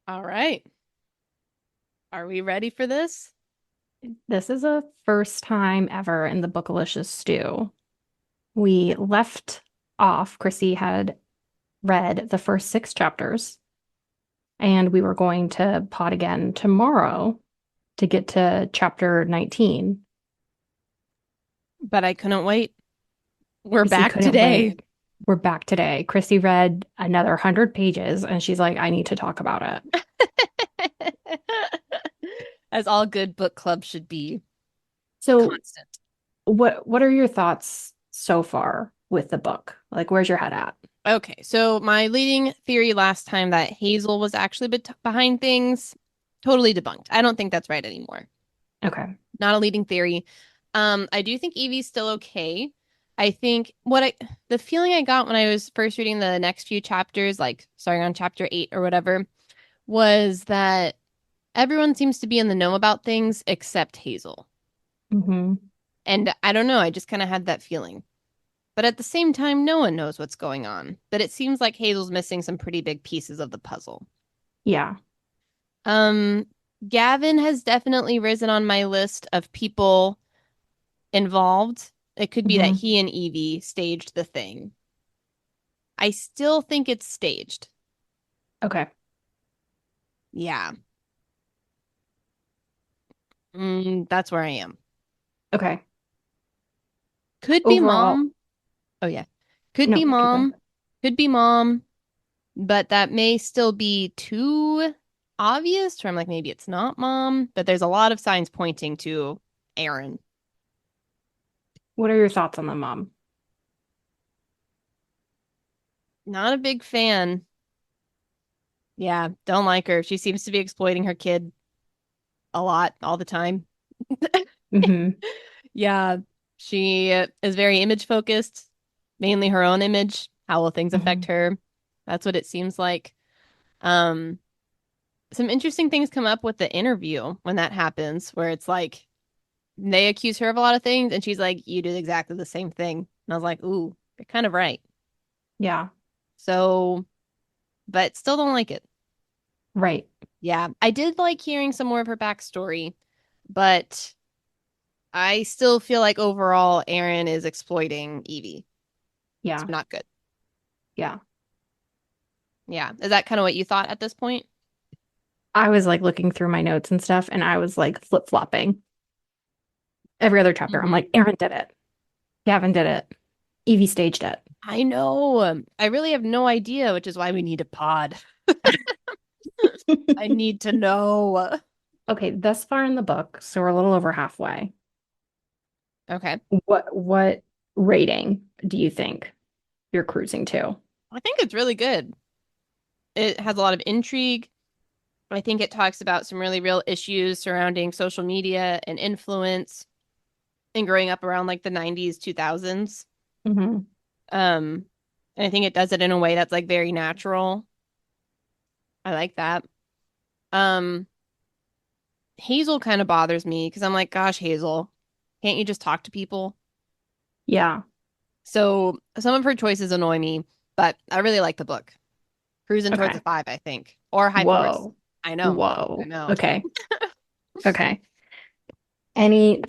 All right. Are we ready for this? This is a first time ever in the Bookalicious stew. We left off, Chrissy had read the first six chapters, and we were going to pod again tomorrow to get to chapter 19. But I couldn't wait. We're Chrissy back couldn't today. wait. We're back today. Chrissy read another 100 pages, and she's like, I need to talk about it. As all good book clubs should be. So, Constant. what are your thoughts so far with the book? Like, where's your head at? Okay, so my leading theory last time that Hazel was actually behind things, totally debunked. I don't think that's right anymore. Okay. Not a leading theory. I do think Evie's still okay. I think the feeling I got when I was first reading the next few chapters, like starting on chapter 8 or whatever, was that everyone seems to be in the know about things except Hazel. Mm-hmm. And I don't know, I just kind of had that feeling. But at the same time, no one knows what's going on. But it seems like Hazel's missing some pretty big pieces of the puzzle. Yeah. Um, Gavin has definitely risen on my list of people involved. It could be that Mm-hmm. he and Evie staged the thing. I still think it's staged. Okay. Yeah. That's where I am. Okay. Could be Overall, mom. Oh, yeah. Could no, be keep going. mom. Could be mom. But that may still be too obvious where I'm like, maybe it's not mom. But there's a lot of signs pointing to Aaron. What are your thoughts on the mom? Not a big fan. Yeah, don't like her. She seems to be exploiting her kid a lot all the time. Hmm. Yeah, she is very image focused, mainly her own image. How will things affect Hmm. her? That's what it seems like. Um, some interesting things come up with the interview when that happens, where it's like they accuse her of a lot of things, and she's like, "You did exactly the same thing." And I was like, "Ooh, you're kind of right." Yeah, So, but still don't like it. right. Yeah, I did like hearing some more of her backstory, but I still feel like overall Aaron is exploiting Evie. It's Yeah, not good. yeah. Yeah. Is that kind of what you thought at this point? I was like looking through my notes and stuff, and I was like flip-flopping every other chapter. I'm Hmm. like, Aaron did it. Gavin did it. Evie staged it. I know. I really have no idea, which is why we need a pod. I need to know. Okay, thus far in the book, so we're a little over halfway. Okay. What rating do you think you're cruising to? I think it's really good. It has a lot of intrigue. I think it talks about some really real issues surrounding social media and influence and growing up around like the 90s, 2000s. Hmm. Um, and I think it does it in a way that's like very natural. I like that. Um, Hazel kind of bothers me because I'm like, gosh, Hazel, can't you just talk to people? Yeah. So some of her choices annoy me, but I really like the book. Cruising towards a Okay. five, I think, or high fours. Whoa. I know, I Whoa. know. Okay. Okay. Any,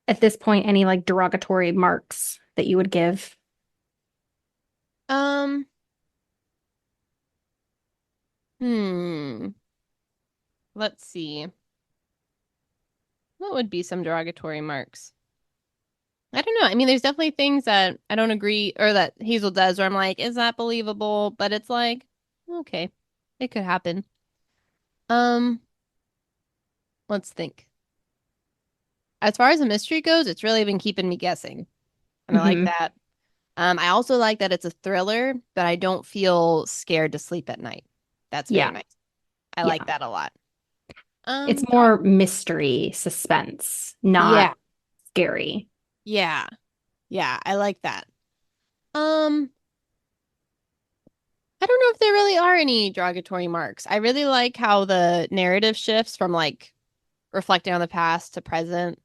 at this point, any like derogatory marks that you would give? Um, hmm. Let's see. What would be some derogatory marks? I don't know. I mean, there's definitely things that I don't agree or that Hazel does where I'm like, is that believable? But it's like, okay, it could happen. Um, let's think. As far as the mystery goes, it's really been keeping me guessing, and I like Hmm. that. I also like that it's a thriller, but I don't feel scared to sleep at night. That's very Yeah. nice. I like Yeah. that a lot. It's Dog. more mystery, suspense, Yeah, not scary. yeah, yeah. I like that. Um, I don't know if there really are any derogatory marks. I really like how the narrative shifts from like reflecting on the past to present.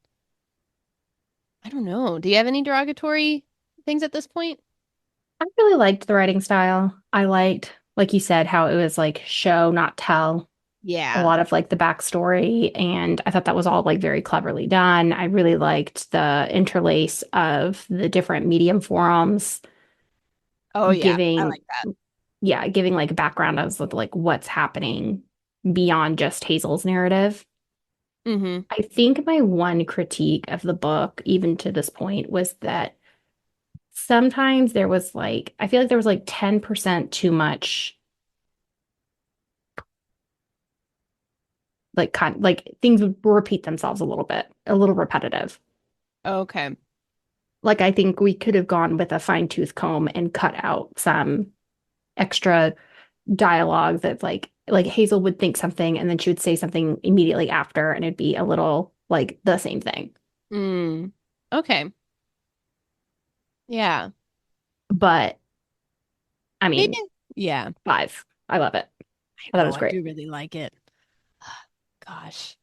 I don't know. Do you have any derogatory things at this point? I really liked the writing style. I liked, like you said, how it was like show, not tell. a Yeah. lot of like the backstory, and I thought that was all like very cleverly done. I really liked the interlace of the different medium forums Oh yeah. I giving, like that. yeah, giving like background as of like what's happening beyond just Hazel's narrative. Mm-hmm. I think my one critique of the book, even to this point, was that sometimes there was like, I feel like there was like 10% too much, like things would repeat themselves a little bit, a little repetitive. Okay. Like I think we could have gone with a fine-tooth comb and cut out some extra dialogue that like Hazel would think something and then she would say something immediately after and it'd be a little like the same thing. Mm. Okay. Yeah. But I Maybe. mean, Yeah. five. I love it. I I thought it know. was I great. do really like it. Gosh.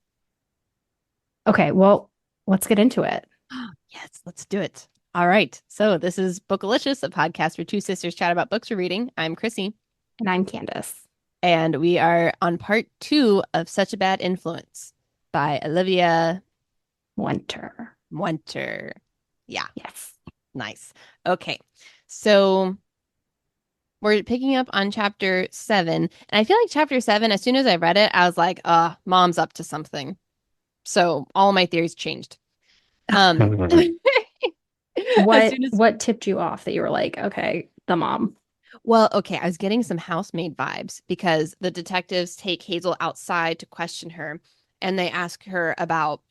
Okay, well, let's get into it. Yes, let's do it. All right. So this is Bookalicious, a podcast where two sisters chat about books we're reading. I'm Chrissy, And I'm Candace and we are on part two of Such a Bad Influence by Olivia Winter. Muenter. Yeah, Yes. nice. Okay. So we're picking up on chapter seven. And I feel like chapter seven, as soon as I read it, I was like, mom's up to something. So all my theories changed. As What soon as what tipped you off that you were like, okay, the mom? Well, okay, I was getting some housemaid vibes because the detectives take Hazel outside to question her and they ask her about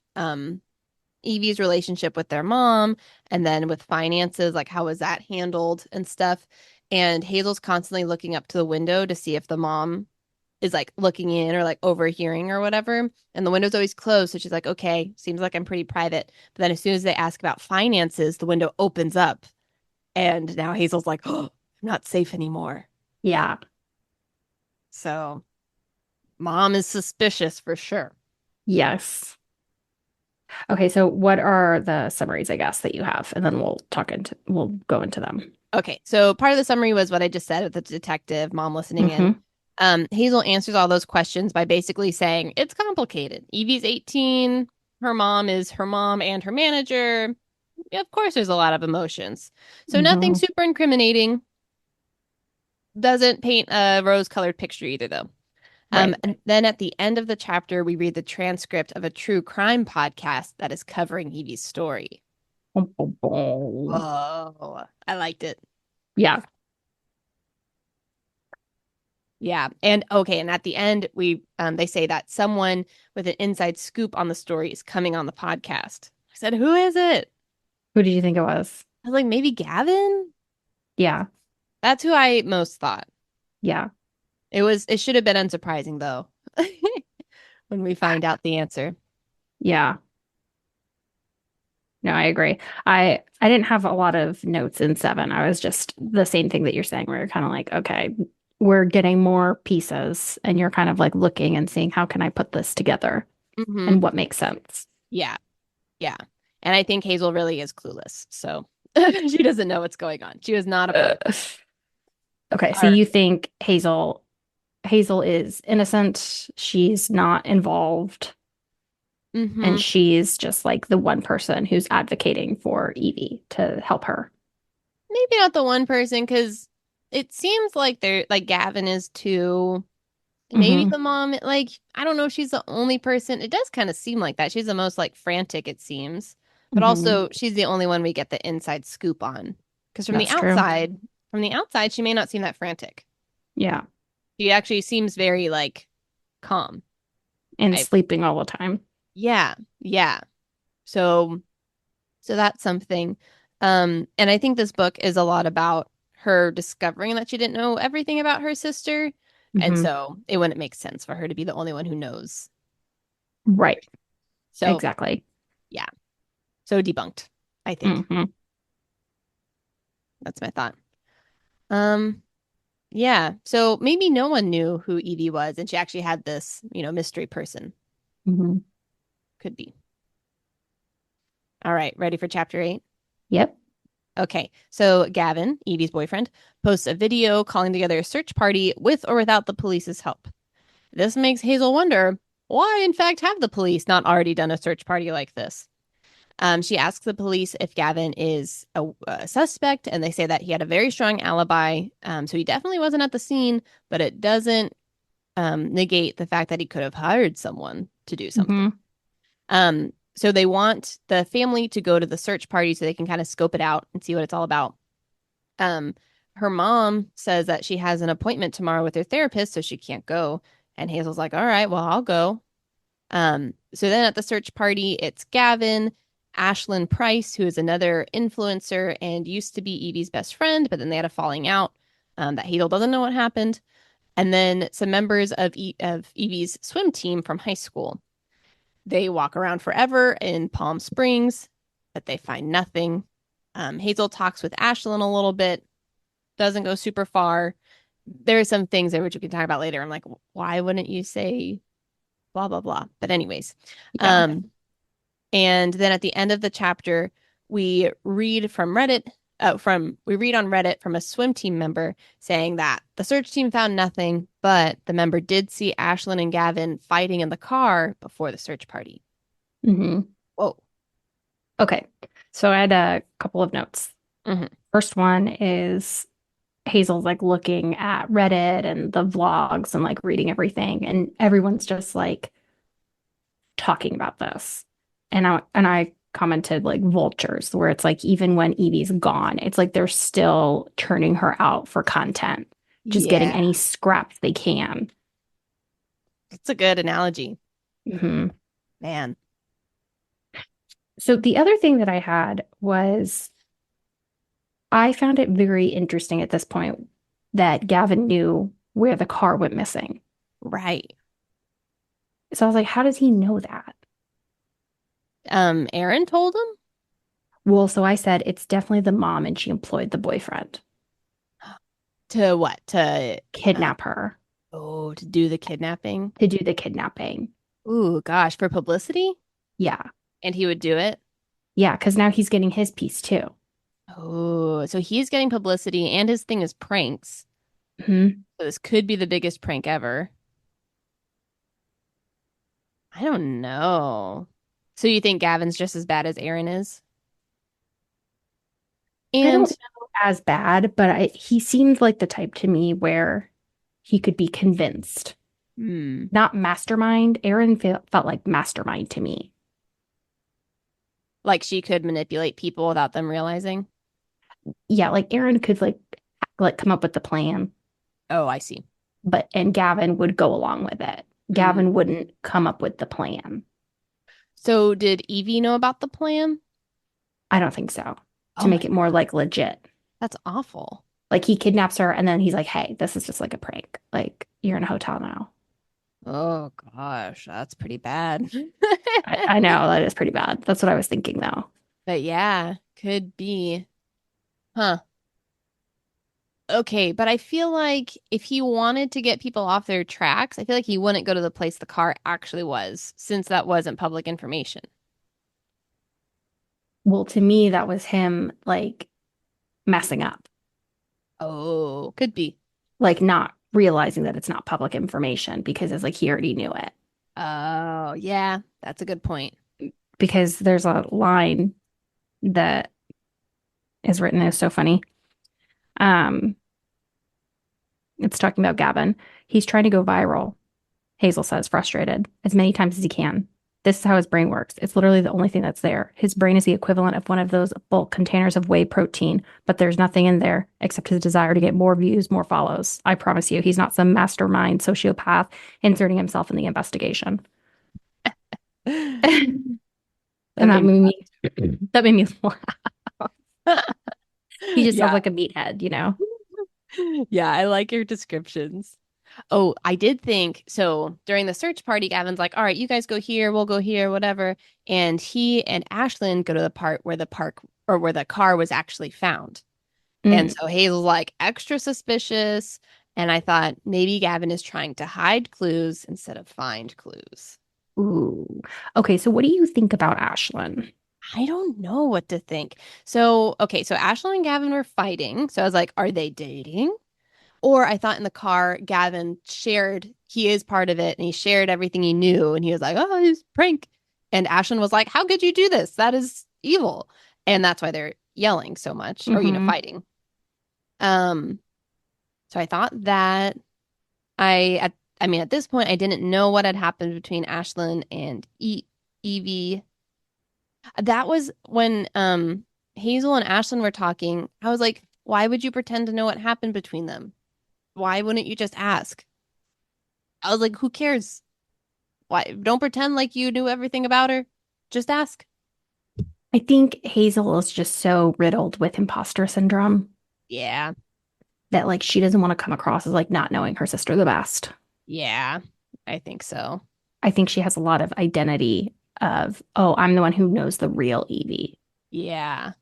Evie's relationship with their mom and then with finances, like how was that handled and stuff. And Hazel's constantly looking up to the window to see if the mom is like looking in or like overhearing or whatever. And the window's always closed, so she's like, "Okay, seems like I'm pretty private." But then as soon as they ask about finances, the window opens up and now Hazel's like, "Oh, I'm not safe anymore." Yeah. So mom is suspicious for sure. Yes. Okay, so what are the summaries, I guess, that you have? And then we'll go into them. Okay, so part of the summary was what I just said with the detective, mom listening in. Mm-hmm. Hazel answers all those questions by basically saying it's complicated. Evie's 18, her mom is her mom and her manager. Yeah, of course, there's a lot of emotions. So nothing Mm-hmm. super incriminating. Doesn't paint a rose-colored picture either, though. Right. And then at the end of the chapter, we read the transcript of a true crime podcast that is covering Evie's story. Boom, boom, boom. Oh, I liked it. Yeah. Yeah. And okay, and at the end we they say that someone with an inside scoop on the story is coming on the podcast. I said, "Who is it?" Who did you think it was? I was like, "Maybe Gavin?" Yeah. That's who I most thought. Yeah. It should have been unsurprising though when we find out the answer. Yeah. No, I agree. I didn't have a lot of notes in seven. I was just the same thing that you're saying, where you're kind of like, okay, we're getting more pieces, and you're kind of like looking and seeing how can I put this together Hmm. and what makes sense. Yeah. Yeah. And I think Hazel really is clueless. So she doesn't know what's going on. She was not a part. Uh, okay, All so right. you think Hazel is innocent, she's not involved, Hmm. and she's just like the one person who's advocating for Evie to help her. Maybe not the one person because it seems like they're like Gavin is too. Maybe Hmm. the mom, like, I don't know if she's the only person. It does kind of seem like that. She's the most like frantic, it seems. But Hmm. also, she's the only one we get the inside scoop on. Because That's true. from the outside, she may not seem that frantic. Yeah. She actually seems very like calm. And I, sleeping all the time. yeah, yeah. So, so that's something. And I think this book is a lot about her discovering that she didn't know everything about her sister. And Hmm. so it wouldn't make sense for her to be the only one who knows. Right. So, Exactly. yeah. So debunked, I think. Hmm. That's my thought. Um, yeah. So maybe no one knew who Evie was, and she actually had this, mystery person. Hmm. Could be. All right, ready for chapter 8? Yep. Okay. So Gavin, Evie's boyfriend, posts a video calling together a search party with or without the police's help. This makes Hazel wonder why, in fact, have the police not already done a search party like this? She asks the police if Gavin is a suspect, and they say that he had a very strong alibi. So he definitely wasn't at the scene, but it doesn't negate the fact that he could have hired someone to do something. Hmm. So they want the family to go to the search party so they can kind of scope it out and see what it's all about. Um, Her mom says that she has an appointment tomorrow with her therapist, so she can't go. And Hazel's like, all right, well, I'll go. So then at the search party, it's Gavin, Ashlyn Price, who is another influencer and used to be Evie's best friend, but then they had a falling out that Hazel doesn't know what happened. And then some members of Evie's swim team from high school. They walk around forever in Palm Springs, but they find nothing. Hazel talks with Ashlyn a little bit, doesn't go super far. There are some things there which we can talk about later. I'm like, why wouldn't you say blah blah blah? But anyways, Yeah. and then at the end of the chapter, we read from Reddit. We read on Reddit from a swim team member saying that the search team found nothing, but the member did see Ashlyn and Gavin fighting in the car before the search party. Hmm. Whoa. Okay. So I had a couple of notes. Hmm. First one is Hazel's like looking at Reddit and the vlogs and like reading everything, and everyone's just like talking about this. And I commented like vultures, where it's like even when Evie's gone, it's like they're still turning her out for content, just getting Yeah, any scraps they can. it's a good analogy, Hmm. man. So the other thing that I had was I found it very interesting at this point that Gavin knew where the car went missing. Right. So I was like, how does he know that? Aaron told him Well, so I said it's definitely the mom and she employed the boyfriend to what? To kidnap her to do the kidnapping. to do the kidnapping. Ooh, gosh, for publicity? Yeah. And he would do it. Yeah, because now he's getting his piece too. Oh, so he's getting publicity and his thing is pranks. Hmm. So this could be the biggest prank ever. I don't know. So you think Gavin's just as bad as Aaron is? I don't And know as bad, but he seemed like the type to me where he could be convinced. hmm, Not mastermind. Aaron felt like mastermind to me. like she could manipulate people without them realizing. Yeah, like Aaron could like come up with the plan, Oh, I see. but and Gavin would go along with it. Hmm. Gavin wouldn't come up with the plan. So did Evie know about the plan? I don't think so. To Oh my make it more God, like legit. that's awful. Like he kidnaps her and then he's like, "Hey, this is just like a prank. Like you're in a hotel now." Oh gosh, that's pretty bad. I know that is pretty bad. That's what I was thinking though. But yeah, could be. Huh. Okay, but I feel like if he wanted to get people off their tracks, I feel like he wouldn't go to the place the car actually was, since that wasn't public information. Well, to me, that was him like messing up, Oh, could be. like not realizing that it's not public information because it's like he already knew it. Oh, yeah, that's a good point. Because there's a line that is written as so funny. Um, it's talking about Gavin. He's trying to go viral, Hazel says, frustrated, as many times as he can. This is how his brain works. It's literally the only thing that's there. His brain is the equivalent of one of those bulk containers of whey protein, but there's nothing in there except his desire to get more views, more follows. I promise you, he's not some mastermind sociopath inserting himself in the investigation. And That that made me made me that made me laugh. laugh. He just sounds Yeah. like a meathead, you know? Yeah, I like your descriptions. Oh, I did think so during the search party, Gavin's like, all right, you guys go here, we'll go here, whatever. And he and Ashlyn go to the part where the park or where the car was actually found. And Mm. so Hazel's like extra suspicious. And I thought maybe Gavin is trying to hide clues instead of find clues. Ooh. Okay, so what do you think about Ashlyn? I don't know what to think. So, okay, so Ashlyn and Gavin were fighting. So I was like, are they dating? Or I thought in the car, Gavin shared, he is part of it and he shared everything he knew. And he was like, oh, it's a prank. And Ashlyn was like, how could you do this? That is evil. And that's why they're yelling so much or, Hmm. fighting. Um, so I thought that I, at, I mean, at this point, I didn't know what had happened between Ashlyn and Evie. That was when Hazel and Ashlyn were talking. I was like, why would you pretend to know what happened between them? Why wouldn't you just ask? I was like, who cares? Why don't pretend like you knew everything about her? Just ask. I think Hazel is just so riddled with imposter syndrome Yeah. that like she doesn't want to come across as like not knowing her sister the best. Yeah. I think so. I think she has a lot of identity of, oh, I'm the one who knows the real Evie. Yeah.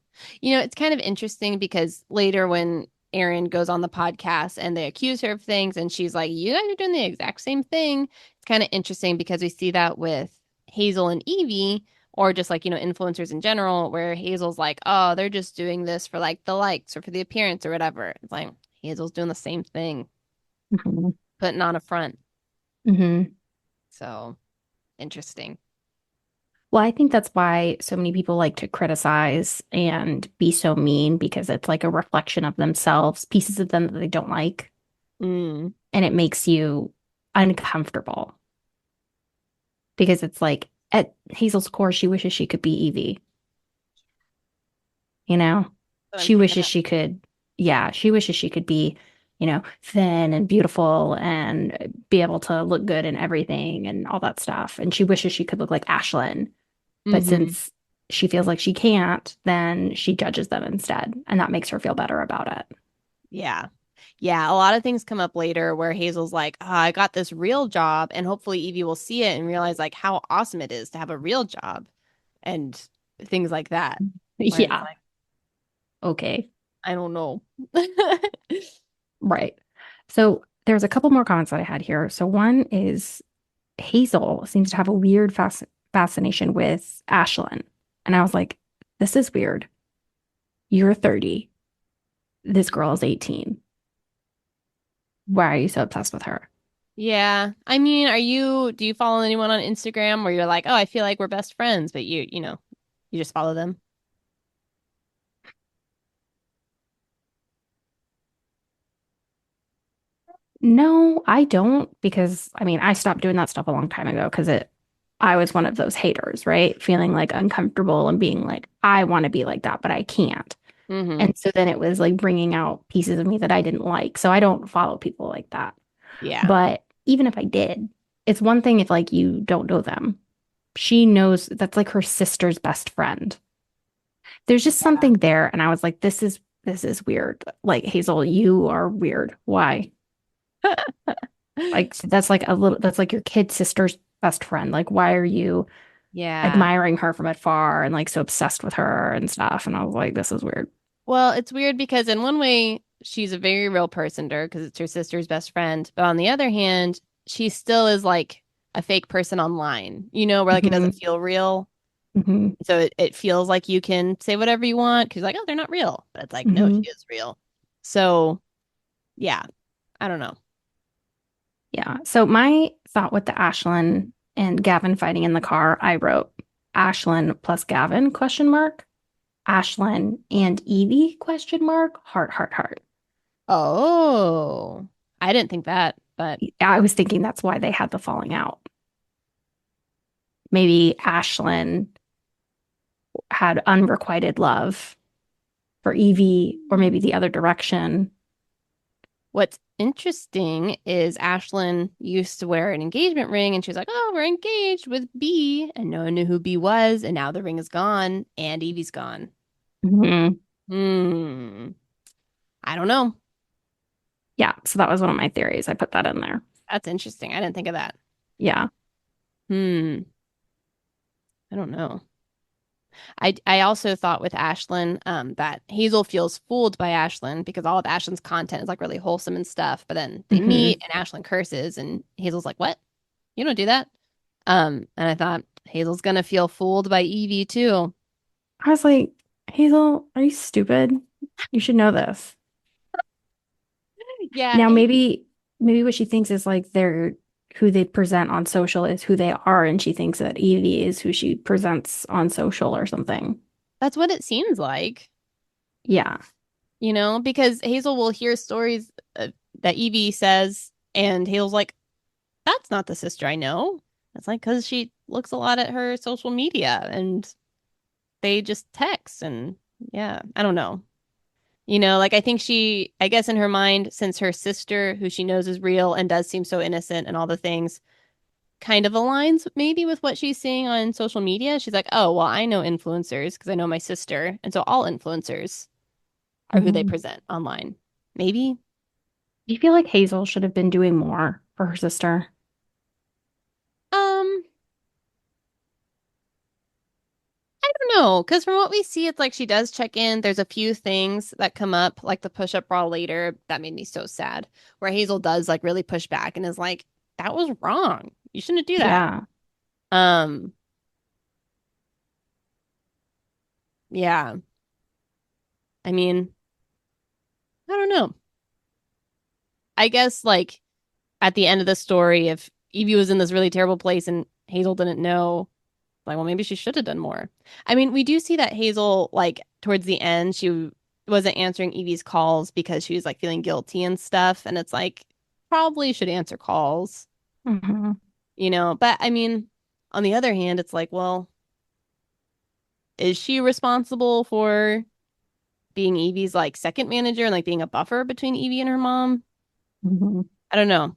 It's kind of interesting because later when Erin goes on the podcast and they accuse her of things and she's like, you guys are doing the exact same thing. It's kind of interesting because we see that with Hazel and Evie, or just like, influencers in general, where Hazel's like, oh, they're just doing this for like the likes or for the appearance or whatever. It's like Hazel's doing the same thing, Hmm. putting on a front. Hmm. So interesting. Well, I think that's why so many people like to criticize and be so mean because it's like a reflection of themselves, pieces of them that they don't like, Mm. and it makes you uncomfortable because it's like at Hazel's core, she wishes she could be Evie, you know? What I'm She picking wishes up. she could, yeah, she wishes she could be, thin and beautiful and be able to look good in everything and all that stuff. And she wishes she could look like Ashlyn. But Hmm. since she feels like she can't, then she judges them instead. And that makes her feel better about it. Yeah. Yeah, a lot of things come up later where Hazel's like, oh, I got this real job, and hopefully Evie will see it and realize like how awesome it is to have a real job and things like that. Where it's Yeah. like, Okay. I don't know. Right. So there's a couple more comments that I had here. So one is Hazel seems to have a weird fascination with Ashlyn. And I was like, this is weird. You're 30. This girl is 18. Why are you so obsessed with her? Yeah. I mean, do you follow anyone on Instagram where you're like, oh, I feel like we're best friends, but you just follow them? No, I don't because I mean, I stopped doing that stuff a long time ago because I was one of those haters, right? Feeling like uncomfortable and being like, I want to be like that, but I can't. Hmm. And so then it was like bringing out pieces of me that I didn't like. So I don't follow people like that. Yeah. But even if I did, it's one thing if like you don't know them. She knows that's like her sister's best friend. There's just something there. And I was like, this is weird. Like, Hazel, you are weird. Why? Like that's like that's like your kid sister's best friend. Like, why are you Yeah. admiring her from afar and like so obsessed with her and stuff? And I was like, this is weird. Well, it's weird because in one way, she's a very real person to her because it's her sister's best friend. But on the other hand, she still is like a fake person online, where like it Hmm. doesn't feel real. Hmm. So it feels like you can say whatever you want because like, oh, they're not real. But it's like, no, Hmm. she is real. So yeah, I don't know. Yeah. So my thought with the Ashlyn and Gavin fighting in the car, I wrote Ashlyn plus Gavin question mark, Ashlyn and Evie question mark, heart, heart, heart. Oh, I didn't think that, but I was thinking that's why they had the falling out. Maybe Ashlyn had unrequited love for Evie, or maybe the other direction. what's interesting is Ashlyn used to wear an engagement ring and she's like, oh, we're engaged with B. And no one knew who B was. And now the ring is gone and Evie's gone. Hmm. Hmm. I don't know. Yeah. So that was one of my theories. I put that in there. That's interesting. I didn't think of that. Yeah. Hmm. I don't know. I also thought with Ashlyn, that Hazel feels fooled by Ashlyn because all of Ashlyn's content is like really wholesome and stuff. But then they Hmm. meet and Ashlyn curses and Hazel's like, what? You don't do that. And I thought Hazel's gonna feel fooled by Evie too. I was like, Hazel, are you stupid? You should know this. Yeah, Now maybe what she thinks is like they're who they present on social is who they are, and she thinks that Evie is who she presents on social or something. that's what it seems like, Yeah. because Hazel will hear stories that Evie says, and Hazel's like, that's not the sister I know. It's like, because she looks a lot at her social media and they just text. And yeah, I don't know. Like I think I guess in her mind, since her sister, who she knows is real and does seem so innocent and all the things, kind of aligns maybe with what she's seeing on social media. She's like, oh, well, I know influencers because I know my sister. And so all influencers are who they Mhm. present online. Maybe. Do you feel like Hazel should have been doing more for her sister? Um, I don't know, because from what we see, it's like she does check in. There's a few things that come up, like the push-up bra later. That made me so sad. Where Hazel does like really push back and is like, that was wrong. You shouldn't do that. Yeah. Um, yeah. I mean, I don't know. I guess like at the end of the story, if Evie was in this really terrible place and Hazel didn't know, like, well, maybe she should have done more. I mean, we do see that Hazel, like, towards the end, she wasn't answering Evie's calls because she was like feeling guilty and stuff. And it's like, probably should answer calls, Hmm. But I mean, on the other hand, it's like, well, is she responsible for being Evie's like second manager and like being a buffer between Evie and her mom? Hmm. I don't know.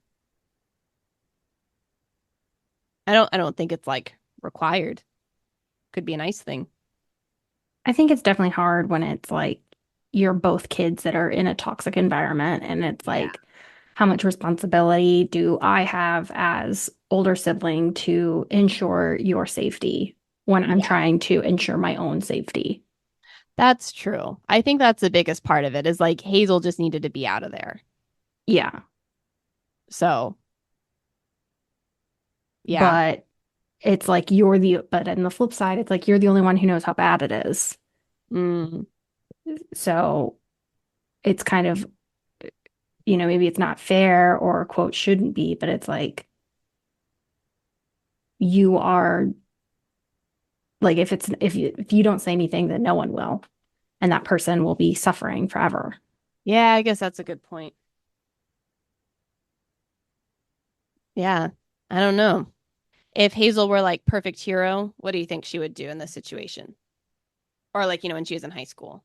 I don't think it's like required. Could be a nice thing. I think it's definitely hard when it's like you're both kids that are in a toxic environment, and it's Yeah. like, how much responsibility do I have as older sibling to ensure your safety when I'm Yeah. trying to ensure my own safety? That's true. I think that's the biggest part of it is like Hazel just needed to be out of there. Yeah. So, yeah. But but on the flip side, it's like you're the only one who knows how bad it is. Mm, So it's kind of, maybe it's not fair or quote shouldn't be, but it's like you are like if you don't say anything, then no one will. And that person will be suffering forever. yeah, I guess that's a good point. Yeah. I don't know. If Hazel were like perfect hero, what do you think she would do in this situation? Or like, when she was in high school?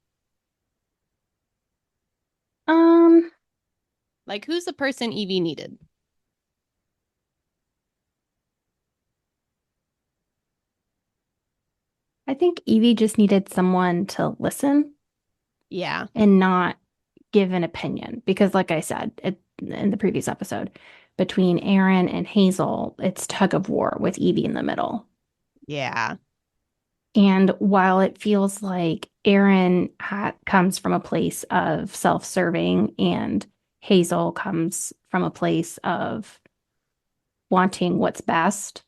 Um, Like, who's the person Evie needed? I think Evie just needed someone to listen Yeah. and not give an opinion because, like I said in the previous episode, between Aaron and Hazel, it's tug of war with Evie in the middle. Yeah. And while it feels like Aaron comes from a place of self-serving and Hazel comes from a place of wanting what's best,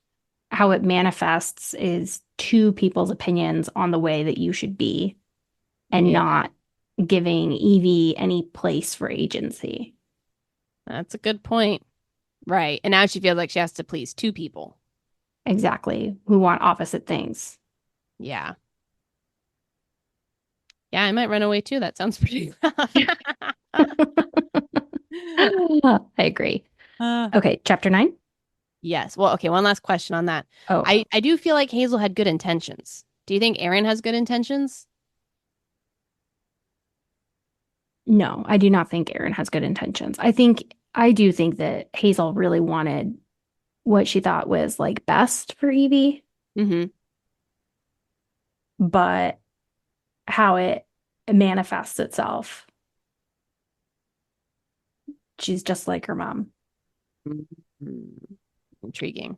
how it manifests is two people's opinions on the way that you should be and Yeah. not giving Evie any place for agency. That's a good point. Right. And now she feels like she has to please two people. Exactly. Who want opposite things. Yeah. Yeah, I might run away too. That sounds pretty rough. I agree. Uh, Okay, chapter 9. yes. Well, okay, one last question on that. Oh, I do feel like Hazel had good intentions. Do you think Aaron has good intentions? no, I do not think Aaron has good intentions. I do think that Hazel really wanted what she thought was like best for Evie, Mm-hmm. but how it manifests itself, she's just like her mom. Intriguing.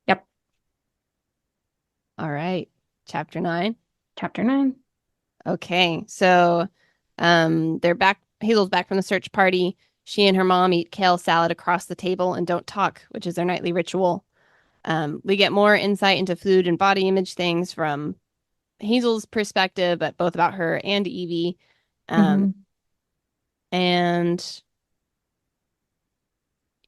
Yep, All right. Chapter 9. chapter 9. Okay. So they're back. Hazel's back from the search party. She and her mom eat kale salad across the table and don't talk, which is their nightly ritual. We get more insight into food and body image things from Hazel's perspective, but both about her and Evie. Um, Hmm. and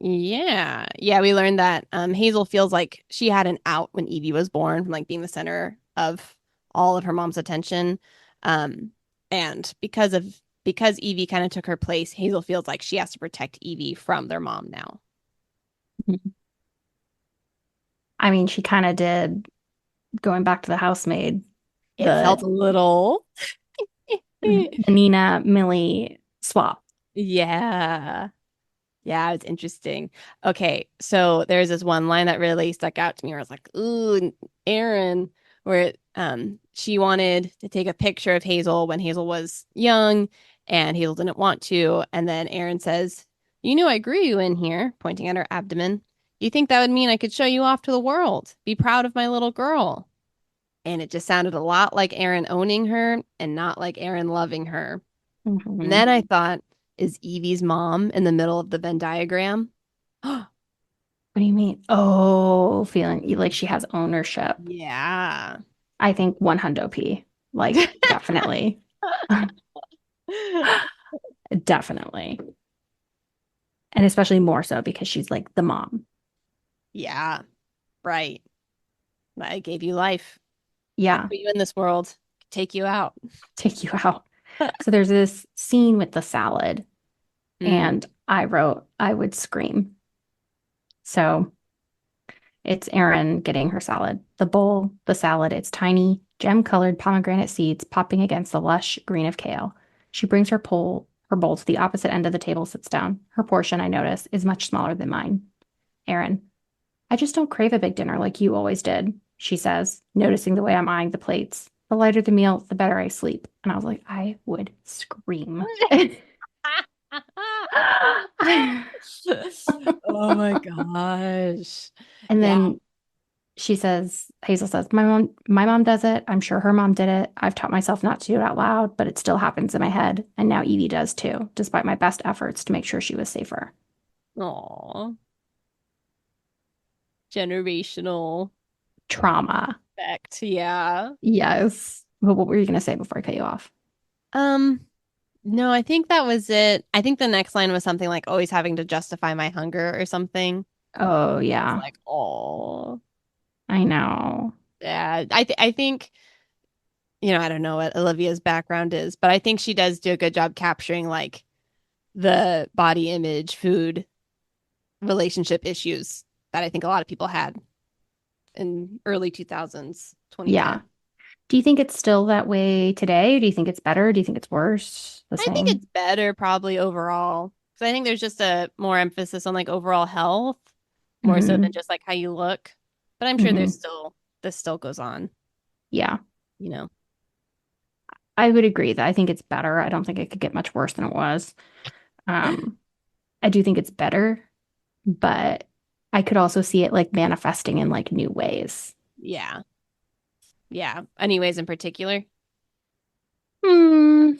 Yeah. Yeah, we learned that Hazel feels like she had an out when Evie was born from like being the center of all of her mom's attention. Um, and because Evie kind of took her place, Hazel feels like she has to protect Evie from their mom now. Mhm. I mean, she kind of did going back to the housemaid, It felt the a little the Nina Millie swap. Yeah. Yeah, it's interesting. Okay, so there's this one line that really stuck out to me where I was like, ooh, Aaron, where she wanted to take a picture of Hazel when Hazel was young and Hazel didn't want to. And then Aaron says, you knew I grew you in here, pointing at her abdomen. You think that would mean I could show you off to the world? Be proud of my little girl. And it just sounded a lot like Aaron owning her and not like Aaron loving her. And Mhm. then I thought, is Evie's mom in the middle of the Venn diagram? What do you mean? Oh, feeling like she has ownership. Yeah. I think one hundo P. Like, definitely. Definitely. And especially more so because she's like the mom. Yeah, right. I gave you life. I Yeah, put you in this world, take you out. take you out. So there's this scene with the salad, Mm. and I wrote, I would scream. So it's Erin getting her salad. The bowl, the salad, it's tiny, gem-colored pomegranate seeds popping against the lush green of kale. She brings her bowl to the opposite end of the table, sits down. Her portion, I notice, is much smaller than mine. Erin, I just don't crave a big dinner like you always did, she says, noticing the way I'm eyeing the plates. The lighter the meal, the better I sleep. And I was like, I would scream. Oh my gosh. And Yeah. then Hazel says, my mom does it. I'm sure her mom did it. I've taught myself not to do it out loud, but it still happens in my head. And now Evie does too, despite my best efforts to make sure she was safer. Aw. Generational Trauma. effect. Yeah. Yes. But what were you going to say before I cut you off? Um, no, I think that was it. I think the next line was something like always having to justify my hunger or something. Oh, It's yeah. like, oh, I know. yeah. I think, I don't know what Olivia's background is, but I think she does do a good job capturing like the body image, food, relationship issues that I think a lot of people had in early 2000s, 2010. Yeah. Do you think it's still that way today? Do you think it's better? Do you think it's worse? The I think same? it's better probably overall. So I think there's just a more emphasis on like overall health, more so than Hmm. just like how you look. But I'm sure Hmm. this still goes on, Yeah. you know. I would agree that I think it's better. I don't think it could get much worse than it was. Um, I do think it's better, but I could also see it like manifesting in like new ways. Yeah. Yeah. Anyways, in particular. Hmm.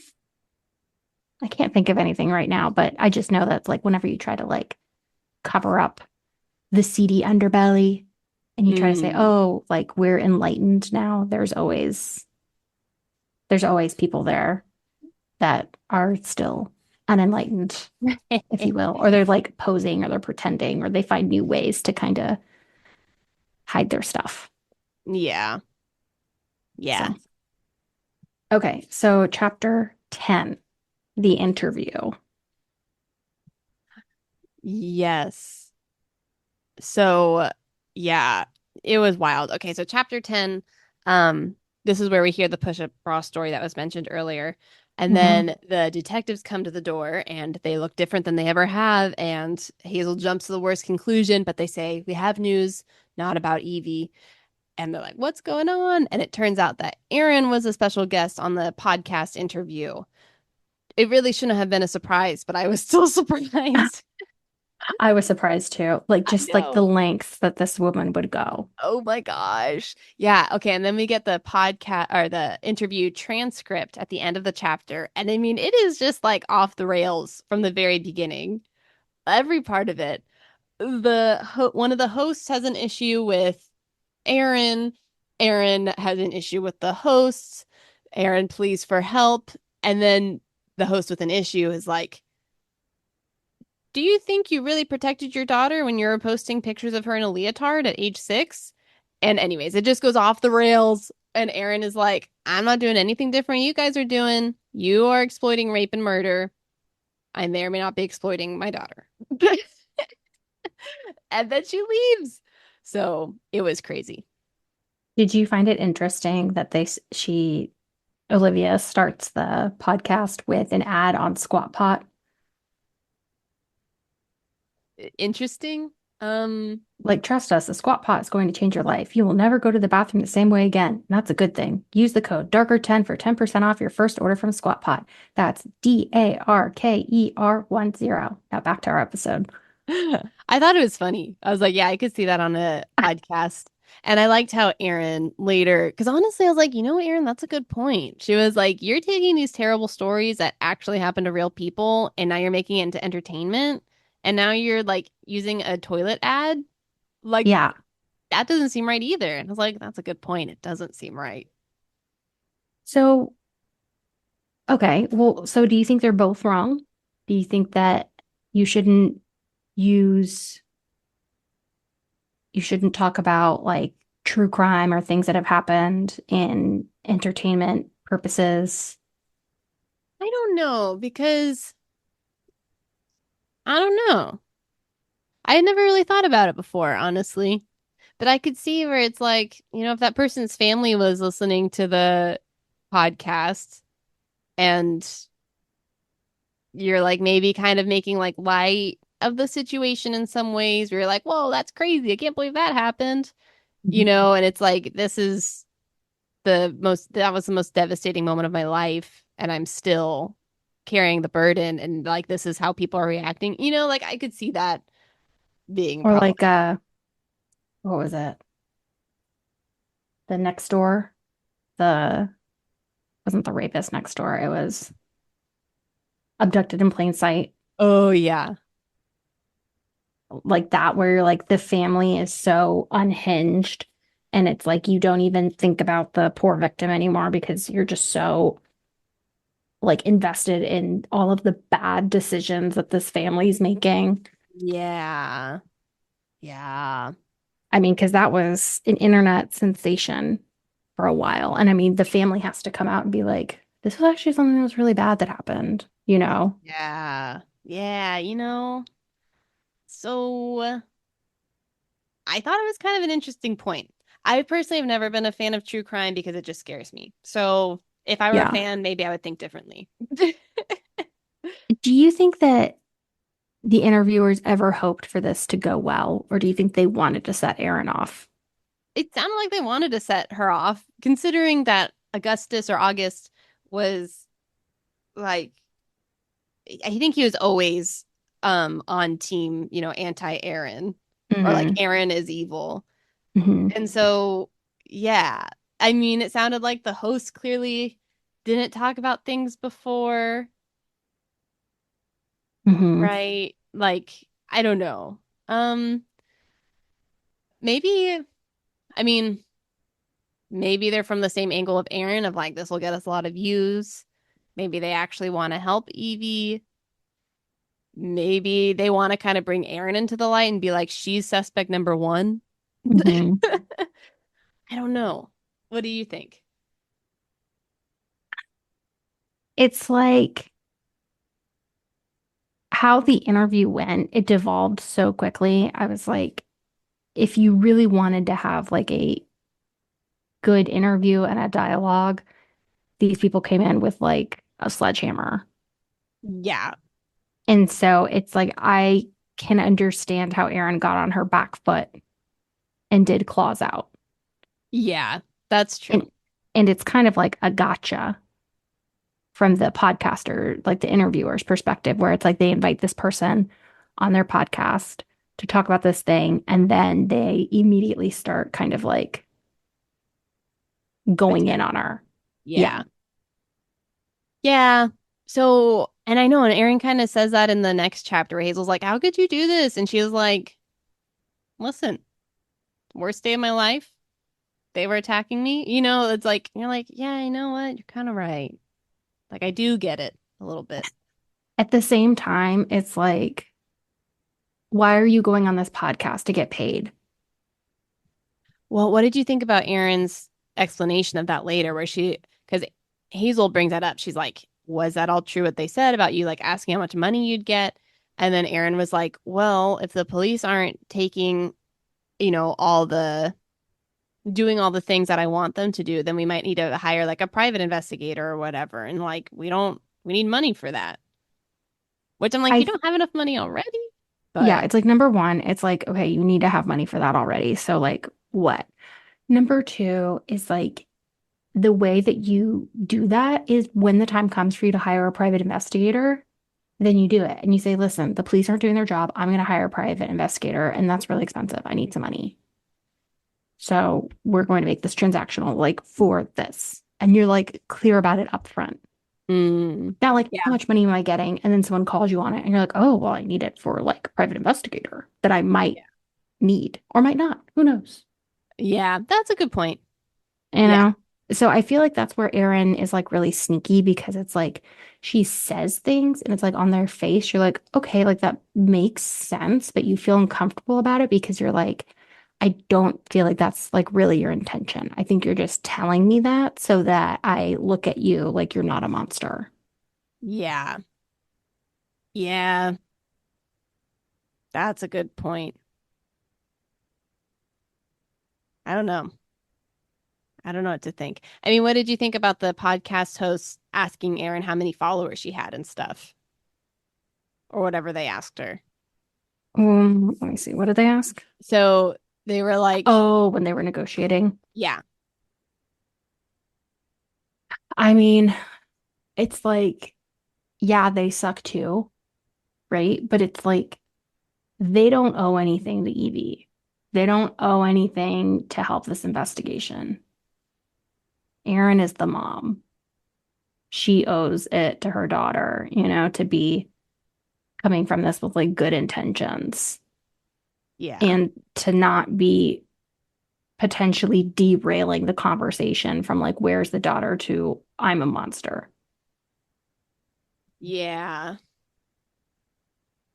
I can't think of anything right now, but I just know that like whenever you try to like cover up the seedy underbelly and you try to say, Mm. oh, like we're enlightened now, there's always people there that are still unenlightened, if you will, or they're like posing or they're pretending or they find new ways to kind of hide their stuff. Yeah. So, Yeah. okay, so chapter 10, the interview. Yes. So, yeah, it was wild. Okay, so chapter 10, this is where we hear the push-up bra story that was mentioned earlier. And Hmm. then the detectives come to the door and they look different than they ever have. And Hazel jumps to the worst conclusion, but they say, we have news, not about Evie. And they're like, what's going on? And it turns out that Aaron was a special guest on the podcast interview. It really shouldn't have been a surprise, but I was still surprised. I was surprised too, like I just like the know. lengths that this woman would go. Oh my gosh. Yeah. Okay. And then we get the podcast or the interview transcript at the end of the chapter. And I mean, it is just like off the rails from the very beginning. Every part of it. One of the hosts has an issue with Aaron. Aaron has an issue with the hosts. Aaron pleads for help. And then the host with an issue is like, do you think you really protected your daughter when you were posting pictures of her in a leotard at age 6? And anyways, it just goes off the rails. And Aaron is like, I'm not doing anything different you guys are doing. You are exploiting rape and murder. I may or may not be exploiting my daughter. And then she leaves. So it was crazy. Did you find it interesting that she Olivia starts the podcast with an ad on Squat Pot? Interesting. Like, trust us, the Squat Pot is going to change your life. You will never go to the bathroom the same way again. And that's a good thing. Use the code Darker10 for 10% off your first order from Squat Pot. That's DARKER10. Now back to our episode. I thought it was funny. I was like, yeah, I could see that on a podcast. And I liked how Aaron later, because honestly, I was like, Aaron, that's a good point. She was like, you're taking these terrible stories that actually happen to real people, and now you're making it into entertainment. And now you're like using a toilet ad. Like, Yeah. that doesn't seem right either. And I was like, that's a good point. It doesn't seem right. So, okay. Well, so do you think they're both wrong? Do you think that you shouldn't use, you shouldn't talk about like true crime or things that have happened in entertainment purposes? I don't know because I don't know. I had never really thought about it before, honestly. But I could see where it's like, if that person's family was listening to the podcast and you're like maybe kind of making like light of the situation in some ways, where you're like, whoa, that's crazy. I can't believe that happened. Mhm. And it's like, that was the most devastating moment of my life. And I'm still carrying the burden. And like, this is how people are reacting. Like I could see that being Or problematic. like what was it? The next door? The wasn't the rapist next door. It was abducted in plain sight. Oh, yeah. Like that, where you're like the family is so unhinged and it's like you don't even think about the poor victim anymore because you're just so like invested in all of the bad decisions that this family's making. Yeah. Yeah. I mean, because that was an internet sensation for a while. And I mean, the family has to come out and be like, this was actually something that was really bad that happened, you know? Yeah. Yeah. So I thought it was kind of an interesting point. I personally have never been a fan of true crime because it just scares me. So if I were a Yeah. fan, maybe I would think differently. Do you think that the interviewers ever hoped for this to go well, or do you think they wanted to set Aaron off? It sounded like they wanted to set her off, considering that Augustus or August was like, I think he was always on team, anti-Aaron, or like Hmm. Aaron is evil. Hmm. And so, yeah, I mean, it sounded like the host clearly didn't talk about things before, Hmm. right? Like, I don't know. Um, maybe, I mean, maybe they're from the same angle of Aaron of like, this will get us a lot of views. Maybe they actually want to help Evie. Maybe they want to kind of bring Aaron into the light and be like, she's suspect number one. Hmm. I don't know. What do you think? It's like how the interview went, it devolved so quickly. I was like, if you really wanted to have like a good interview and a dialogue, these people came in with like a sledgehammer. Yeah, And so it's like I can understand how Aaron got on her back foot and did claws out. yeah, that's true. And and it's kind of like a gotcha from the podcaster, like the interviewer's perspective, where it's like they invite this person on their podcast to talk about this thing, and then they immediately start kind of like going in on her. Yeah. Yeah. Yeah. So, and I know, and Aaron kind of says that in the next chapter where Hazel's like, how could you do this? And she was like, listen, worst day of my life. They were attacking me. It's like, you're like, yeah, you know what? You're kind of right. Like, I do get it a little bit. At the same time, it's like why are you going on this podcast to get paid? Well, what did you think about Erin's explanation of that later, where because Hazel brings that up. She's like, was that all true what they said about you, like asking how much money you'd get? And then Erin was like, well, if the police aren't taking, all doing all the things that I want them to do, then we might need to hire like a private investigator or whatever. And like, we need money for that. Which I'm like, you I, don't have enough money already? yeah, But it's like number one, it's like, okay, you need to have money for that already. So, like, what? Number two is like, the way that you do that is when the time comes for you to hire a private investigator, then you do it. And you say, listen, the police aren't doing their job. I'm going to hire a private investigator, and that's really expensive. I need some money. So we're going to make this transactional, like for this. And you're like clear about it up front. Not like, how yeah. much money am I getting? And then someone calls you on it, and you're like, oh, well, I need it for like a private investigator that I might need or might not. Who knows? Yeah, that's a good point. You Yeah. know? So I feel like that's where Erin is like really sneaky because it's like she says things and it's like on their face. You're like, okay, like that makes sense, but you feel uncomfortable about it because you're like, I don't feel like that's like really your intention. I think you're just telling me that so that I look at you like you're not a monster. Yeah. Yeah. That's a good point. I don't know. I don't know what to think. I mean, what did you think about the podcast host asking Erin how many followers she had and stuff, or whatever they asked her? Let me see. What did they ask? So they were like, Oh, when they were negotiating. yeah, I mean, it's like, yeah, they suck too, right? But it's like they don't owe anything to Evie. They don't owe anything to help this investigation. Erin is the mom. She owes it to her daughter, to be coming from this with like good intentions yeah, and to not be potentially derailing the conversation from like, where's the daughter to I'm a monster. yeah.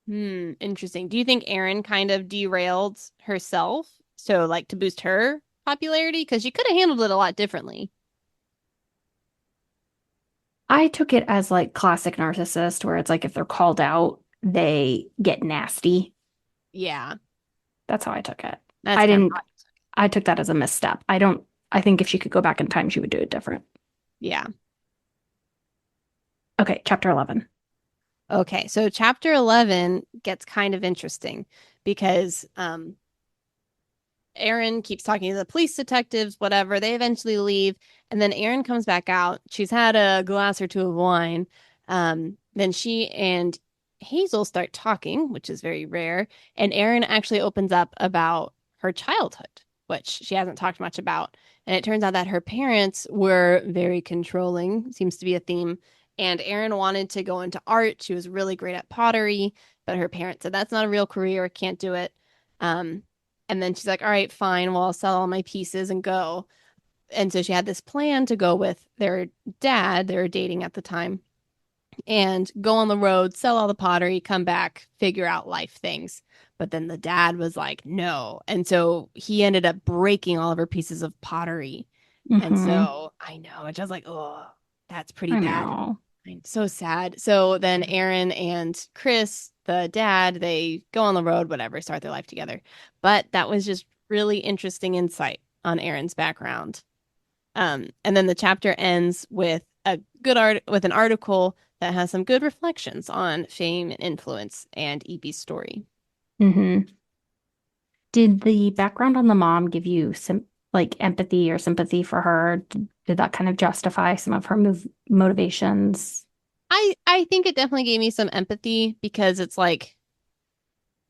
Interesting. Do you think Erin kind of derailed herself? So, like, to boost her popularity? Because she could have handled it a lot differently. I took it as like classic narcissist, where it's like if they're called out, they get nasty. Yeah, That's how I took it. that's I kind of didn't, how I took that as a misstep. I think if she could go back in time, she would do it different. yeah. Okay, chapter 11. Okay, so chapter 11 gets kind of interesting because Erin keeps talking to the police detectives, whatever. They eventually leave, and then Erin comes back out. She's had a glass or two of wine. Then she and Hazel start talking, which is very rare. And Erin actually opens up about her childhood, which she hasn't talked much about. And it turns out that her parents were very controlling, seems to be a theme. And Erin wanted to go into art. She was really great at pottery, but her parents said that's not a real career, can't do it. Um, and then she's like, all right, fine. Well, I'll sell all my pieces and go. And so she had this plan to go with their dad, they were dating at the time, and go on the road, sell all the pottery, come back, figure out life things. But then the dad was like, no. And so he ended up breaking all of her pieces of pottery. And Hmm. so I know, it's just like, oh, that's pretty I bad. know. I'm so sad. So then Aaron and Chris, the dad, they go on the road, whatever, start their life together. But that was just really interesting insight on Aaron's background. And then the chapter ends with a good art with an article that has some good reflections on fame and influence and Evie's story. Hmm. Did the background on the mom give you some like empathy or sympathy for her? Did that kind of justify some of her motivations? I think it definitely gave me some empathy because it's like,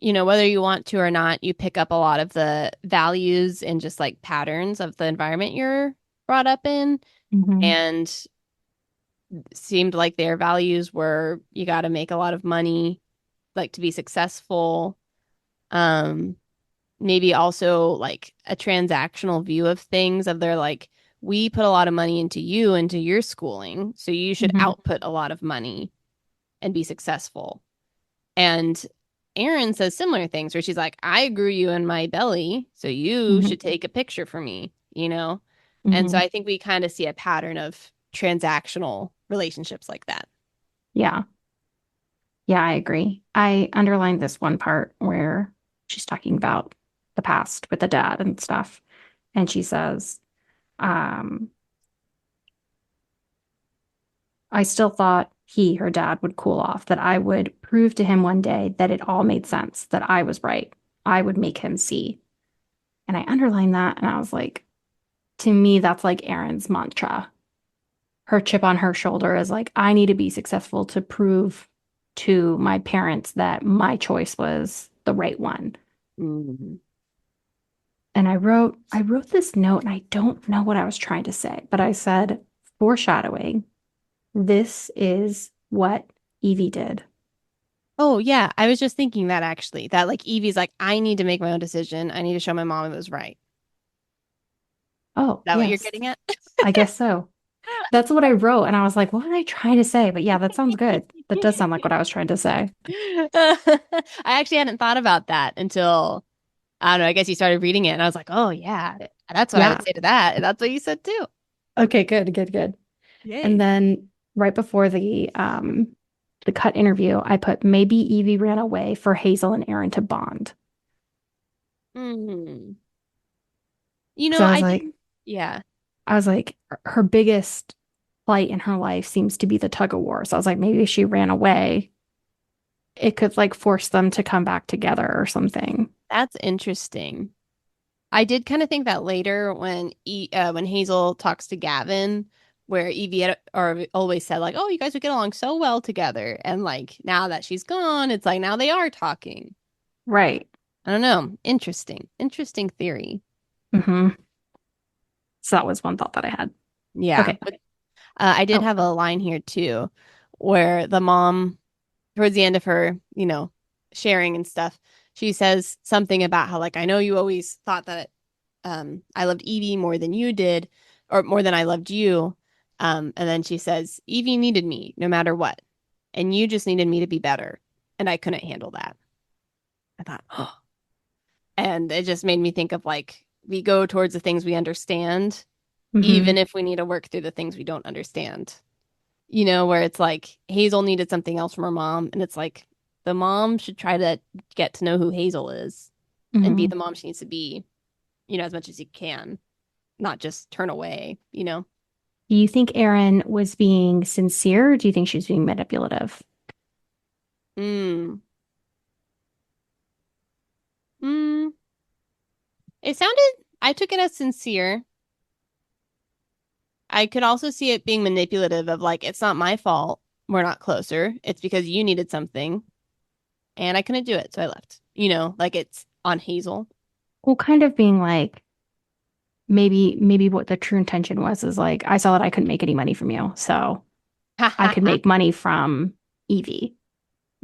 whether you want to or not, you pick up a lot of the values and just like patterns of the environment you're brought up in. Hmm. And seemed like their values were you got to make a lot of money, like to be successful. Um, Maybe also like a transactional view of things of their like, we put a lot of money into you, into your schooling, so you should Hmm. output a lot of money and be successful. And Erin says similar things where she's like, I grew you in my belly, so you Hmm. should take a picture for me, you know? And so Hmm. I think we kind of see a pattern of transactional relationships like that. Yeah. Yeah, I agree. I underlined this one part where she's talking about the past with the dad and stuff. And she says, um, I still thought he, her dad, would cool off, that I would prove to him one day that it all made sense, that I was right. I would make him see. And I underlined that and I was like, to me, that's like Erin's mantra. Her chip on her shoulder is like, I need to be successful to prove to my parents that my choice was the right one. Mhm. And I wrote this note and I don't know what I was trying to say, but I said, foreshadowing, this is what Evie did. Oh, yeah. I was just thinking that actually, that like Evie's like, I need to make my own decision. I need to show my mom it was right. Is Oh, that what you're yes, getting at? I guess so. That's what I wrote. And I was like, what was I trying to say? But yeah, that sounds good. That does sound like what I was trying to say. I actually hadn't thought about that until, I don't know, I guess you started reading it and I was like, oh, yeah, that's what I would Yeah. say to that. And that's what you said too. Okay, good, good, good. And Yay. then right before the cut interview, I put maybe Evie ran away for Hazel and Aaron to bond. Hmm. Because I think, yeah. I was like, her biggest plight in her life seems to be the tug of war. So I was like, maybe if she ran away, it could like force them to come back together or something. That's interesting. I did kind of think that later when Hazel talks to Gavin, where Evie had or always said like, "Oh, you guys would get along so well together," and like now that she's gone, it's like now they are talking. Right. I don't know. Interesting theory. Hmm. So that was one thought that I had. Yeah, Okay. but I did Oh, have a line here too, where the mom, towards the end of her, sharing and stuff, she says something about how like I know you always thought that I loved Evie more than you did, or more than I loved you. And then she says, Evie needed me no matter what. And you just needed me to be better. And I couldn't handle that. I thought, oh. And it just made me think of like, we go towards the things we understand, even hmm. if we need to work through the things we don't understand. Where it's like Hazel needed something else from her mom. And it's like, the mom should try to get to know who Hazel is and be Hmm. the mom she needs to be, as much as you can, not just turn away. Do you think Erin was being sincere, or do you think she was being manipulative? Mm. Mm. It sounded, I took it as sincere. I could also see it being manipulative of like, it's not my fault. We're not closer. It's because you needed something and I couldn't do it. So I left. Like it's on Hazel. Well, kind of being like, maybe what the true intention was is like, I saw that I couldn't make any money from you, so Ha I ha could ha. make money from Evie.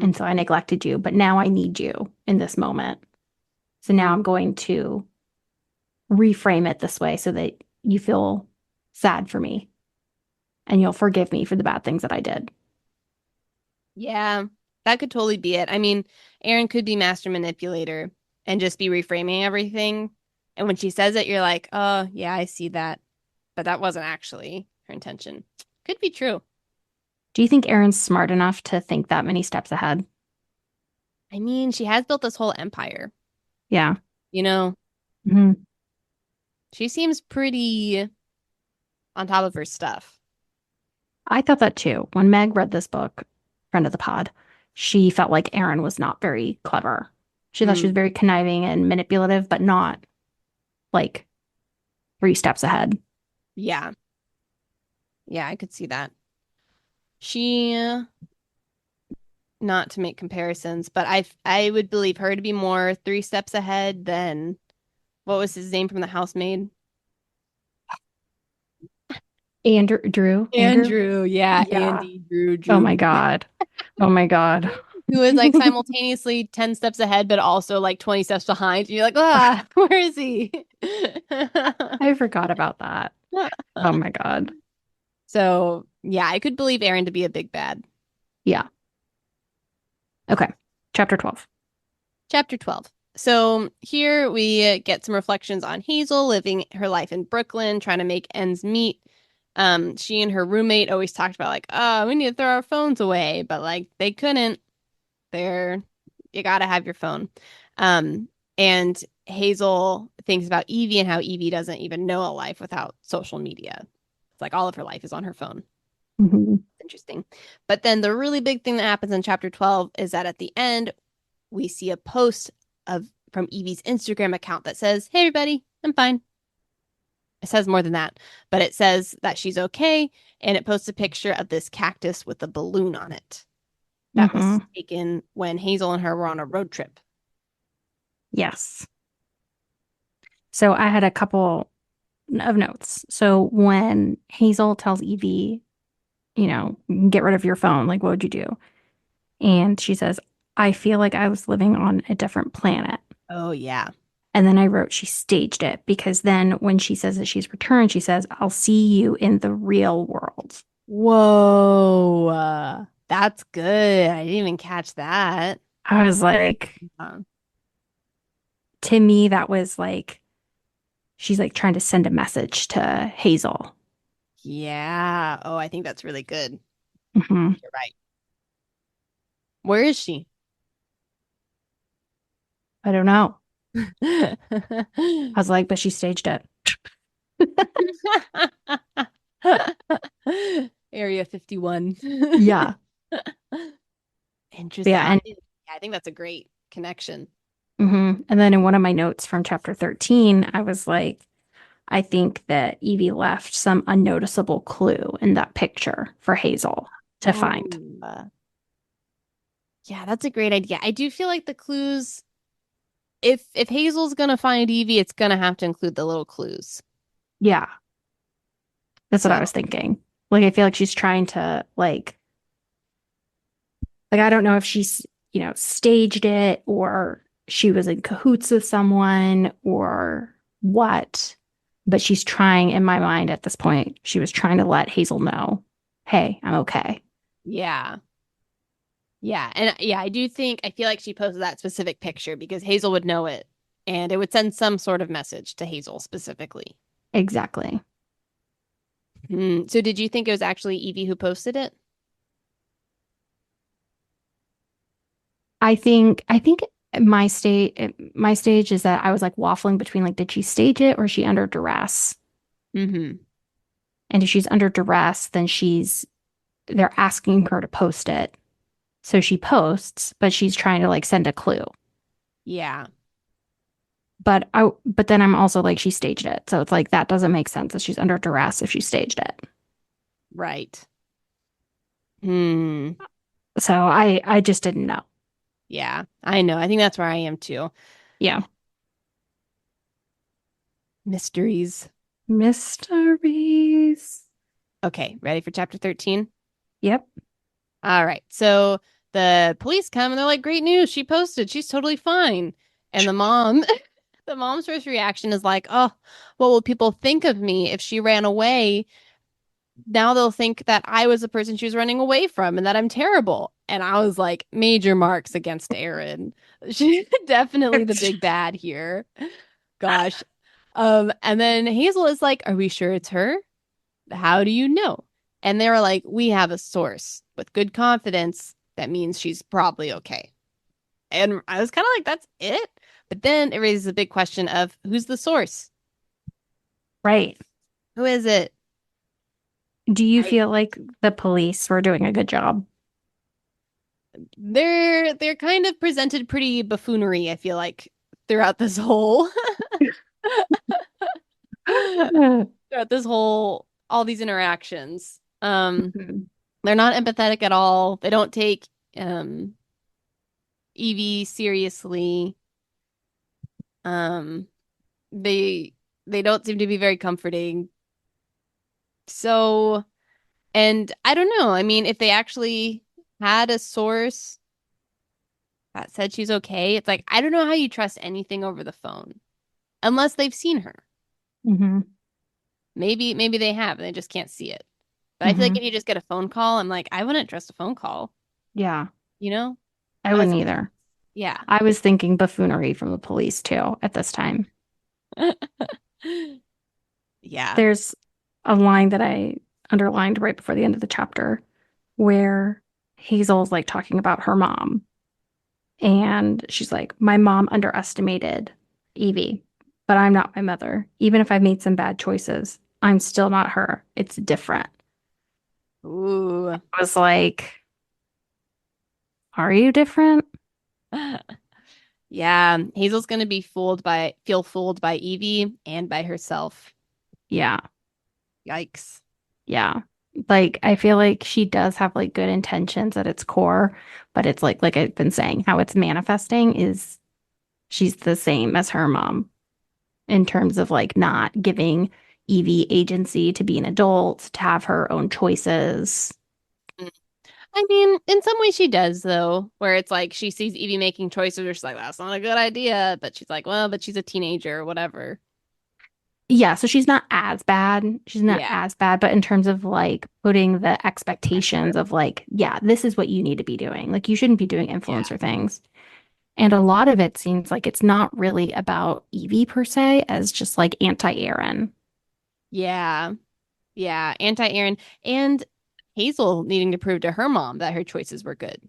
And so I neglected you, but now I need you in this moment. So now Mm. I'm going to reframe it this way so that you feel sad for me and you'll forgive me for the bad things that I did. Yeah, that could totally be it. I mean, Aaron could be master manipulator and just be reframing everything. And when she says it, you're like, oh, yeah, I see that. But that wasn't actually her intention. Could be true. Do you think Erin's smart enough to think that many steps ahead? I mean, she has built this whole empire. Yeah. You know, Hmm. she seems pretty on top of her stuff. I thought that too. When Meg read this book, friend of the pod, she felt like Erin was not very clever. She thought she was Mm, very conniving and manipulative, but not like 3 steps ahead. yeah. Yeah, I could see that. She, not to make comparisons, but I would believe her to be more 3 steps ahead than what was his name from The Housemaid? Andrew? Andrew. Yeah, Yeah. Andy, Drew, Oh my Drew. God. Oh my God. Who is like simultaneously 10 steps ahead, but also like 20 steps behind. And you're like, ah, where is he? I forgot about that. Oh my God. So, yeah, I could believe Aaron to be a big bad. Yeah. Okay. Chapter 12. Chapter 12. So here we get some reflections on Hazel living her life in Brooklyn, trying to make ends meet. She and her roommate always talked about like, oh, we need to throw our phones away, but like they couldn't. They're you gotta have your phone. And Hazel thinks about Evie and how Evie doesn't even know a life without social media. It's like all of her life is on her phone. Hmm. Interesting. But then the really big thing that happens in chapter 12 is that at the end, we see a post of from Evie's Instagram account that says, "Hey everybody, I'm fine." It says more than that, but it says that she's okay, and it posts a picture of this cactus with a balloon on it. That was Hmm. taken when Hazel and her were on a road trip. Yes. So I had a couple of notes. So when Hazel tells Evie, get rid of your phone, like, what would you do? And she says, I feel like I was living on a different planet. Oh yeah. And then I wrote, she staged it because then when she says that she's returned, she says, I'll see you in the real world. Whoa. That's good. I didn't even catch that. I was like, Um, to me, that was like, she's like trying to send a message to Hazel. yeah. Oh, I think that's really good. Hmm. You're right. Where is she? I don't know. I was like, but she staged it. Area 51. Yeah. Interesting. Yeah. Yeah, I think that's a great connection. And then in one of my notes from chapter 13, I was like, I think that Evie left some unnoticeable clue in that picture for Hazel to find. Oh, yeah, that's a great idea. I do feel like the clues, if Hazel's gonna find Evie, it's gonna have to include the little clues. Yeah, that's what I So, was thinking. Like, I feel like she's trying to, I don't know if she's, staged it or she was in cahoots with someone or what, but she's trying, in my mind at this point, she was trying to let Hazel know, hey, I'm okay. yeah. Yeah, and yeah, I feel like she posted that specific picture because Hazel would know it and it would send some sort of message to Hazel specifically. Exactly. So did you think it was actually Evie who posted it? I think my stage is that I was like waffling between like, did she stage it or is she under duress? Mm-hmm. And if she's under duress, then they're asking her to post it. So she posts, but she's trying to like send a clue. Yeah, But then I'm also like, she staged it. So it's like that doesn't make sense that she's under duress if she staged it. right. Hmm. So I just didn't know. Yeah, I know. I think that's where I am too. Yeah. Mysteries. Mysteries. Okay, ready for chapter 13? Yep. All right. So the police come and they're like, "Great news. She posted. She's totally fine." And the mom, the mom's first reaction is like, "Oh, what will people think of me if she ran away? Now they'll think that I was the person she was running away from and that I'm terrible." And I was like, major marks against Erin. She's definitely the big bad here. Gosh. And then Hazel is like, "Are we sure it's her? How do you know?" And they were like, "We have a source with good confidence. That means she's probably okay." And I was kind of like, that's it. But then it raises a big question of who's the source? Right. Who is it? Do you I, feel like the police were doing a good job? they're kind of presented pretty buffoonery, I feel like, throughout this whole throughout this whole all these interactions. Mhm. They're not empathetic at all. They don't take um Evie seriously. Um they they don't seem to be very comforting. So, and I don't know. I mean, if they actually had a source that said she's okay, it's like I don't know how you trust anything over the phone unless they've seen her. Mhm. Maybe they have and they just can't see it. But I feel like if Mhm. you just get a phone call, I'm like, I wouldn't trust a phone call, Yeah, you know? I Unless wouldn't either. Yeah. I was thinking buffoonery from the police too at this time. Yeah. There's a line that I underlined right before the end of the chapter where Hazel's like talking about her mom. And she's like, my mom underestimated Evie, but I'm not my mother. Even if I've made some bad choices, I'm still not her. It's different. Ooh. I was like, are you different? Yeah, Hazel's gonna feel fooled by Evie and by herself. Yeah. Yikes. Yeah. Like I feel like she does have like good intentions at its core, but it's like I've been saying, how it's manifesting is she's the same as her mom in terms of like not giving Evie agency to be an adult, to have her own choices. Mm. I mean, in some ways she does though, where it's like she sees Evie making choices where she's like, that's not a good idea, but she's like, well, but she's a teenager or whatever. Yeah, so she's not as bad. She's not Yeah. as bad, but in terms of like putting the expectations Pressure. of like, yeah, this is what you need to be doing. Like you shouldn't be doing Yeah. influencer things. And a lot of it seems like it's not really about Evie per se, as just like anti-Aaron. Yeah. Yeah. Anti-Aaron and Hazel needing to prove to her mom that her choices were good.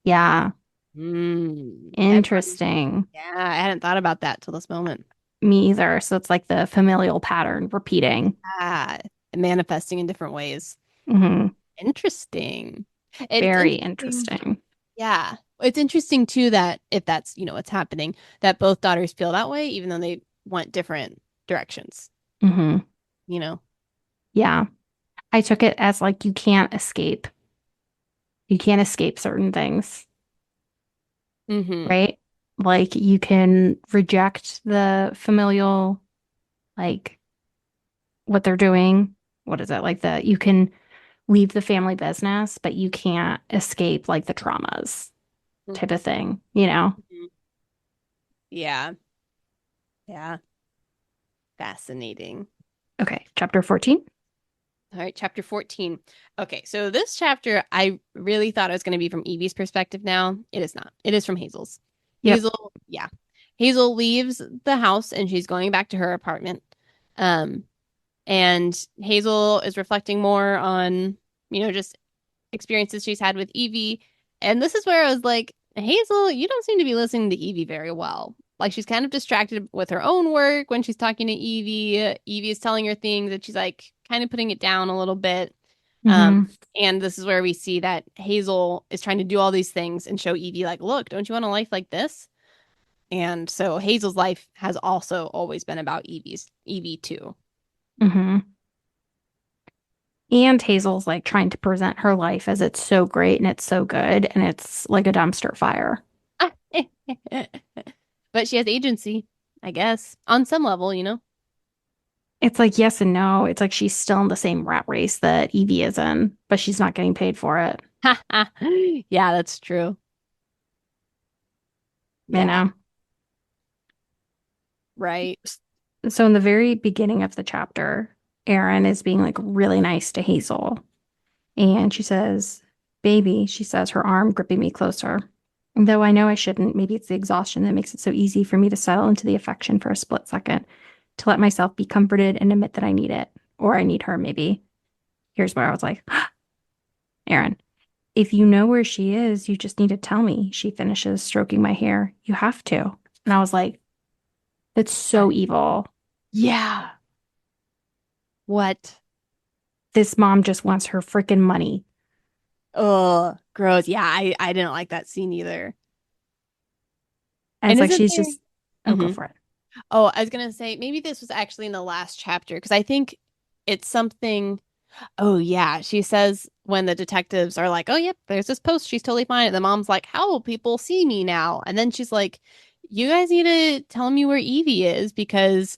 Yeah, Everyone. interesting. Yeah, I hadn't thought about that till this moment. Me either. So it's like the familial pattern repeating. Ah, manifesting in different ways. Hmm. Interesting. It's Very interesting. interesting. Yeah. It's interesting too that if that's, what's happening, that both daughters feel that way, even though they went different directions, Hmm. you know? Yeah. I took it as like you can't escape. You can't escape certain things, Mm-hmm. right? Like you can reject the familial, like what they're doing. What is it? Like you can leave the family business, but you can't escape like the traumas type of thing, you know? Mm-hmm. Yeah. Yeah. Fascinating. Okay, chapter 14. All right, chapter 14. Okay, so this chapter, I really thought it was going to be from Evie's perspective now. It is not. It is from Hazel's. Yep. Yeah. Hazel leaves the house and she's going back to her apartment. Um, and Hazel is reflecting more on, just experiences she's had with Evie. And this is where I was like, Hazel, you don't seem to be listening to Evie very well. Like she's kind of distracted with her own work when she's talking to Evie. Evie is telling her things that she's like kind of putting it down a little bit. Um, Hmm. and this is where we see that Hazel is trying to do all these things and show Evie, like, look, don't you want a life like this? And so Hazel's life has also always been about Evie too. Hmm. And Hazel's like trying to present her life as it's so great and it's so good and it's like a dumpster fire. But she has agency, I guess, on some level. It's like yes and no. It's like she's still in the same rat race that Evie is in, but she's not getting paid for it, Yeah, that's true. you Yeah, know? right. So in the very beginning of the chapter, Erin is being like really nice to Hazel. And she says, baby, she says, her arm gripping me closer. And though I know I shouldn't, maybe it's the exhaustion that makes it so easy for me to settle into the affection for a split second, to let myself be comforted and admit that I need it, or I need her, maybe. Here's where I was like, Erin, if you know where she is, you just need to tell me. She finishes stroking my hair. You have to. And I was like, that's so evil. Yeah. What? This mom just wants her freaking money. Oh, gross. Yeah, I didn't like that scene either. And And it's like isn't she's there? just, oh, go Hmm. for it. Oh, I was gonna say maybe this was actually in the last chapter because I think it's something. Oh yeah, she says when the detectives are like, "Oh yep, there's this post. She's totally fine." And the mom's like, "How will people see me now?" And then she's like, "You guys need to tell me where Evie is because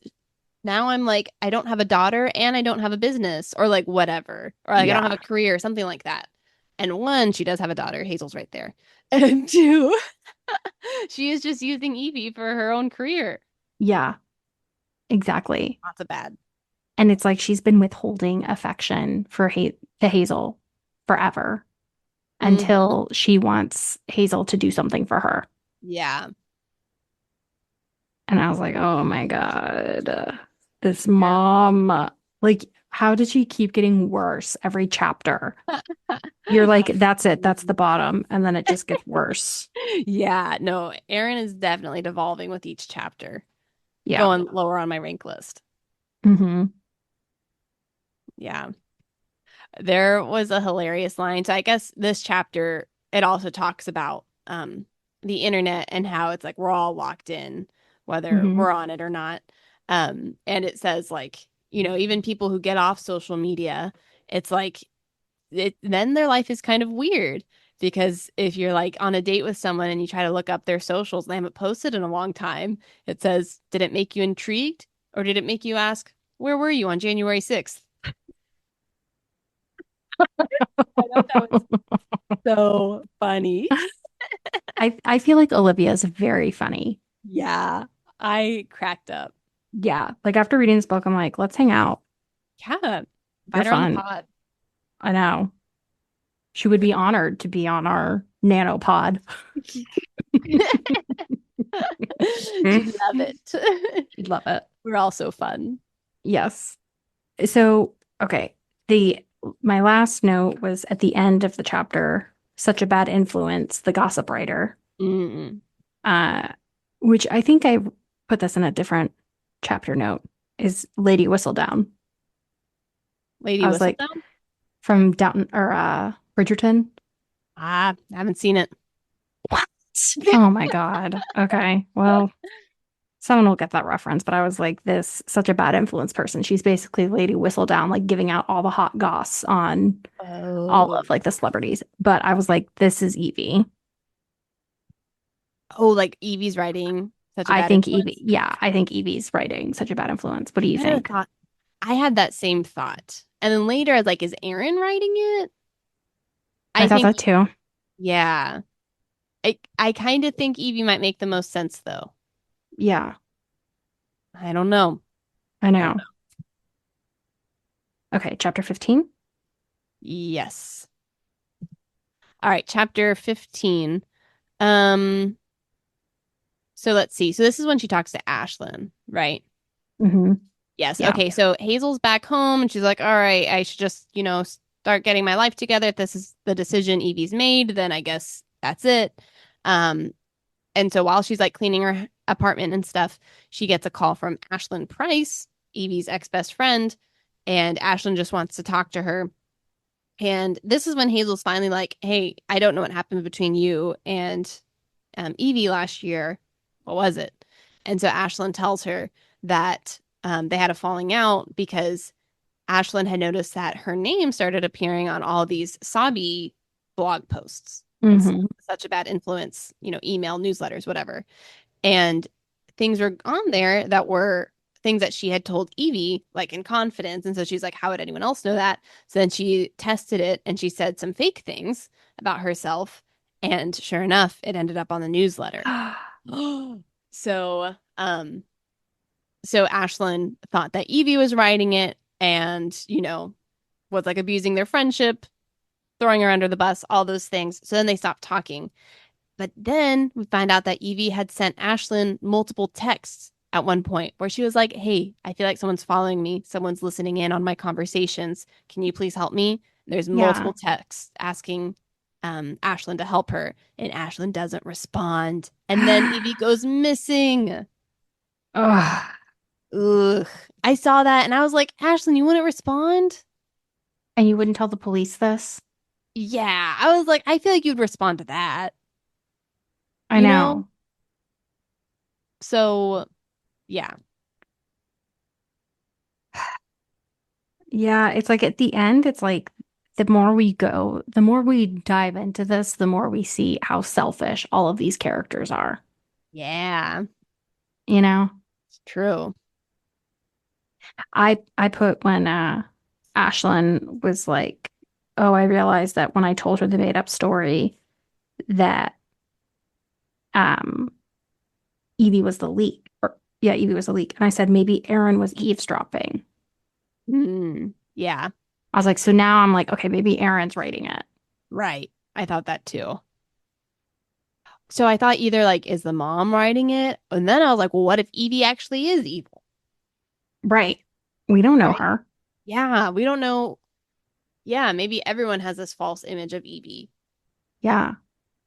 now I'm like, I don't have a daughter and I don't have a business or like whatever, or like I don't have Yeah. a career or something like that." And one, she does have a daughter. Hazel's right there. And two, she is just using Evie for her own career. Yeah, exactly. Not so bad. And it's like she's been withholding affection for to Hazel forever Hmm. until she wants Hazel to do something for her. Yeah. And I was like, oh my God, this mom, like, how did she keep getting worse every chapter? You're like, that's it, that's the bottom. And then it just gets worse. Yeah, no, Aaron is definitely devolving with each chapter, Yeah. going lower on my rank list. Hmm. Yeah. There was a hilarious line. So I guess this chapter it also talks about the internet and how it's like we're all locked in, whether Hmm. we're on it or not. And it says like, even people who get off social media, it's like then their life is kind of weird because if you're like on a date with someone and you try to look up their socials, they haven't posted in a long time. It says, did it make you intrigued or did it make you ask, where were you on January 6th? I thought that was so funny. I feel like Olivia is very funny. Yeah, I cracked up. Yeah. Like after reading this book, I'm like, let's hang out. Yeah, You're invite her on the fun. pod. I know. She would be honored to be on our nano pod. She'd love it. She'd love it. We're all so fun. Yes. So, okay. The my last note was at the end of the chapter, such a bad influence, the gossip writer. Mm. Uh, which I think I put this in a different chapter note, is Lady Whistledown. Lady I was like, Whistledown? from Downton or Bridgerton. Ah, I haven't seen it. What? Oh my God. Okay. Well, someone will get that reference, but I was like, this such a bad influence person. She's basically Lady Whistledown, like giving out all the hot goss on all Oh. of like the celebrities. But I was like, this is Evie. Oh, like Evie's writing such a I bad think Evie, influence. yeah, I think Evie's writing such a bad influence. What do you I never think? thought I had that same thought. And then later I was like, is Aaron writing it? I I thought think, that too. yeah. I kind of think Evie might make the most sense though. Yeah, I don't know. I I don't know. know. Okay, chapter 15. Yes. All right, chapter 15. Um, so let's see. So this is when she talks to Ashlyn, right? Hmm. Yes. Yeah. Okay. So Hazel's back home and she's like, all right, I should just, start getting my life together. If this is the decision Evie's made, then I guess that's it. Um, and so while she's like cleaning her apartment and stuff, she gets a call from Ashlyn Price, Evie's ex-best friend, and Ashlyn just wants to talk to her. And this is when Hazel's finally like, hey, I don't know what happened between you and Evie last year. What was it? And so Ashlyn tells her that they had a falling out because Ashlyn had noticed that her name started appearing on all these Sabi blog posts and Hmm. such a bad influence, email, newsletters, whatever. And things were on there that were things that she had told Evie, like in confidence. And so she's like, how would anyone else know that? So then she tested it and she said some fake things about herself. And sure enough, it ended up on the newsletter. So, so Ashlyn thought that Evie was writing it and, was like abusing their friendship, throwing her under the bus, all those things. So then they stopped talking. But then we find out that Evie had sent Ashlyn multiple texts at one point where she was like, hey, I feel like someone's following me. Someone's listening in on my conversations. Can you please help me? There's Yeah. multiple texts asking Ashlyn to help her, and Ashlyn doesn't respond. And then Evie goes missing. Ugh. Ugh. I saw that and I was like, Ashlyn, you wouldn't respond? And you wouldn't tell the police this? Yeah. I was like, I feel like you'd respond to that, I you know? know. So, yeah. Yeah, it's like at the end, it's like the more we go, the more we dive into this, the more we see how selfish all of these characters are, Yeah. you know? It's true. I put when Ashlyn was like, "Oh, I realized that when I told her the made up story that um Evie was the leak." Or yeah, Evie was the leak. And I said maybe Aaron was eavesdropping. Yeah. I was like, so now I'm like, okay, maybe Aaron's writing it. Right. I thought that too. So I thought either like, is the mom writing it? And then I was like, well, what if Evie actually is evil? Right. We don't know Right? her. Yeah, we don't know. Yeah, maybe everyone has this false image of Evie. Yeah.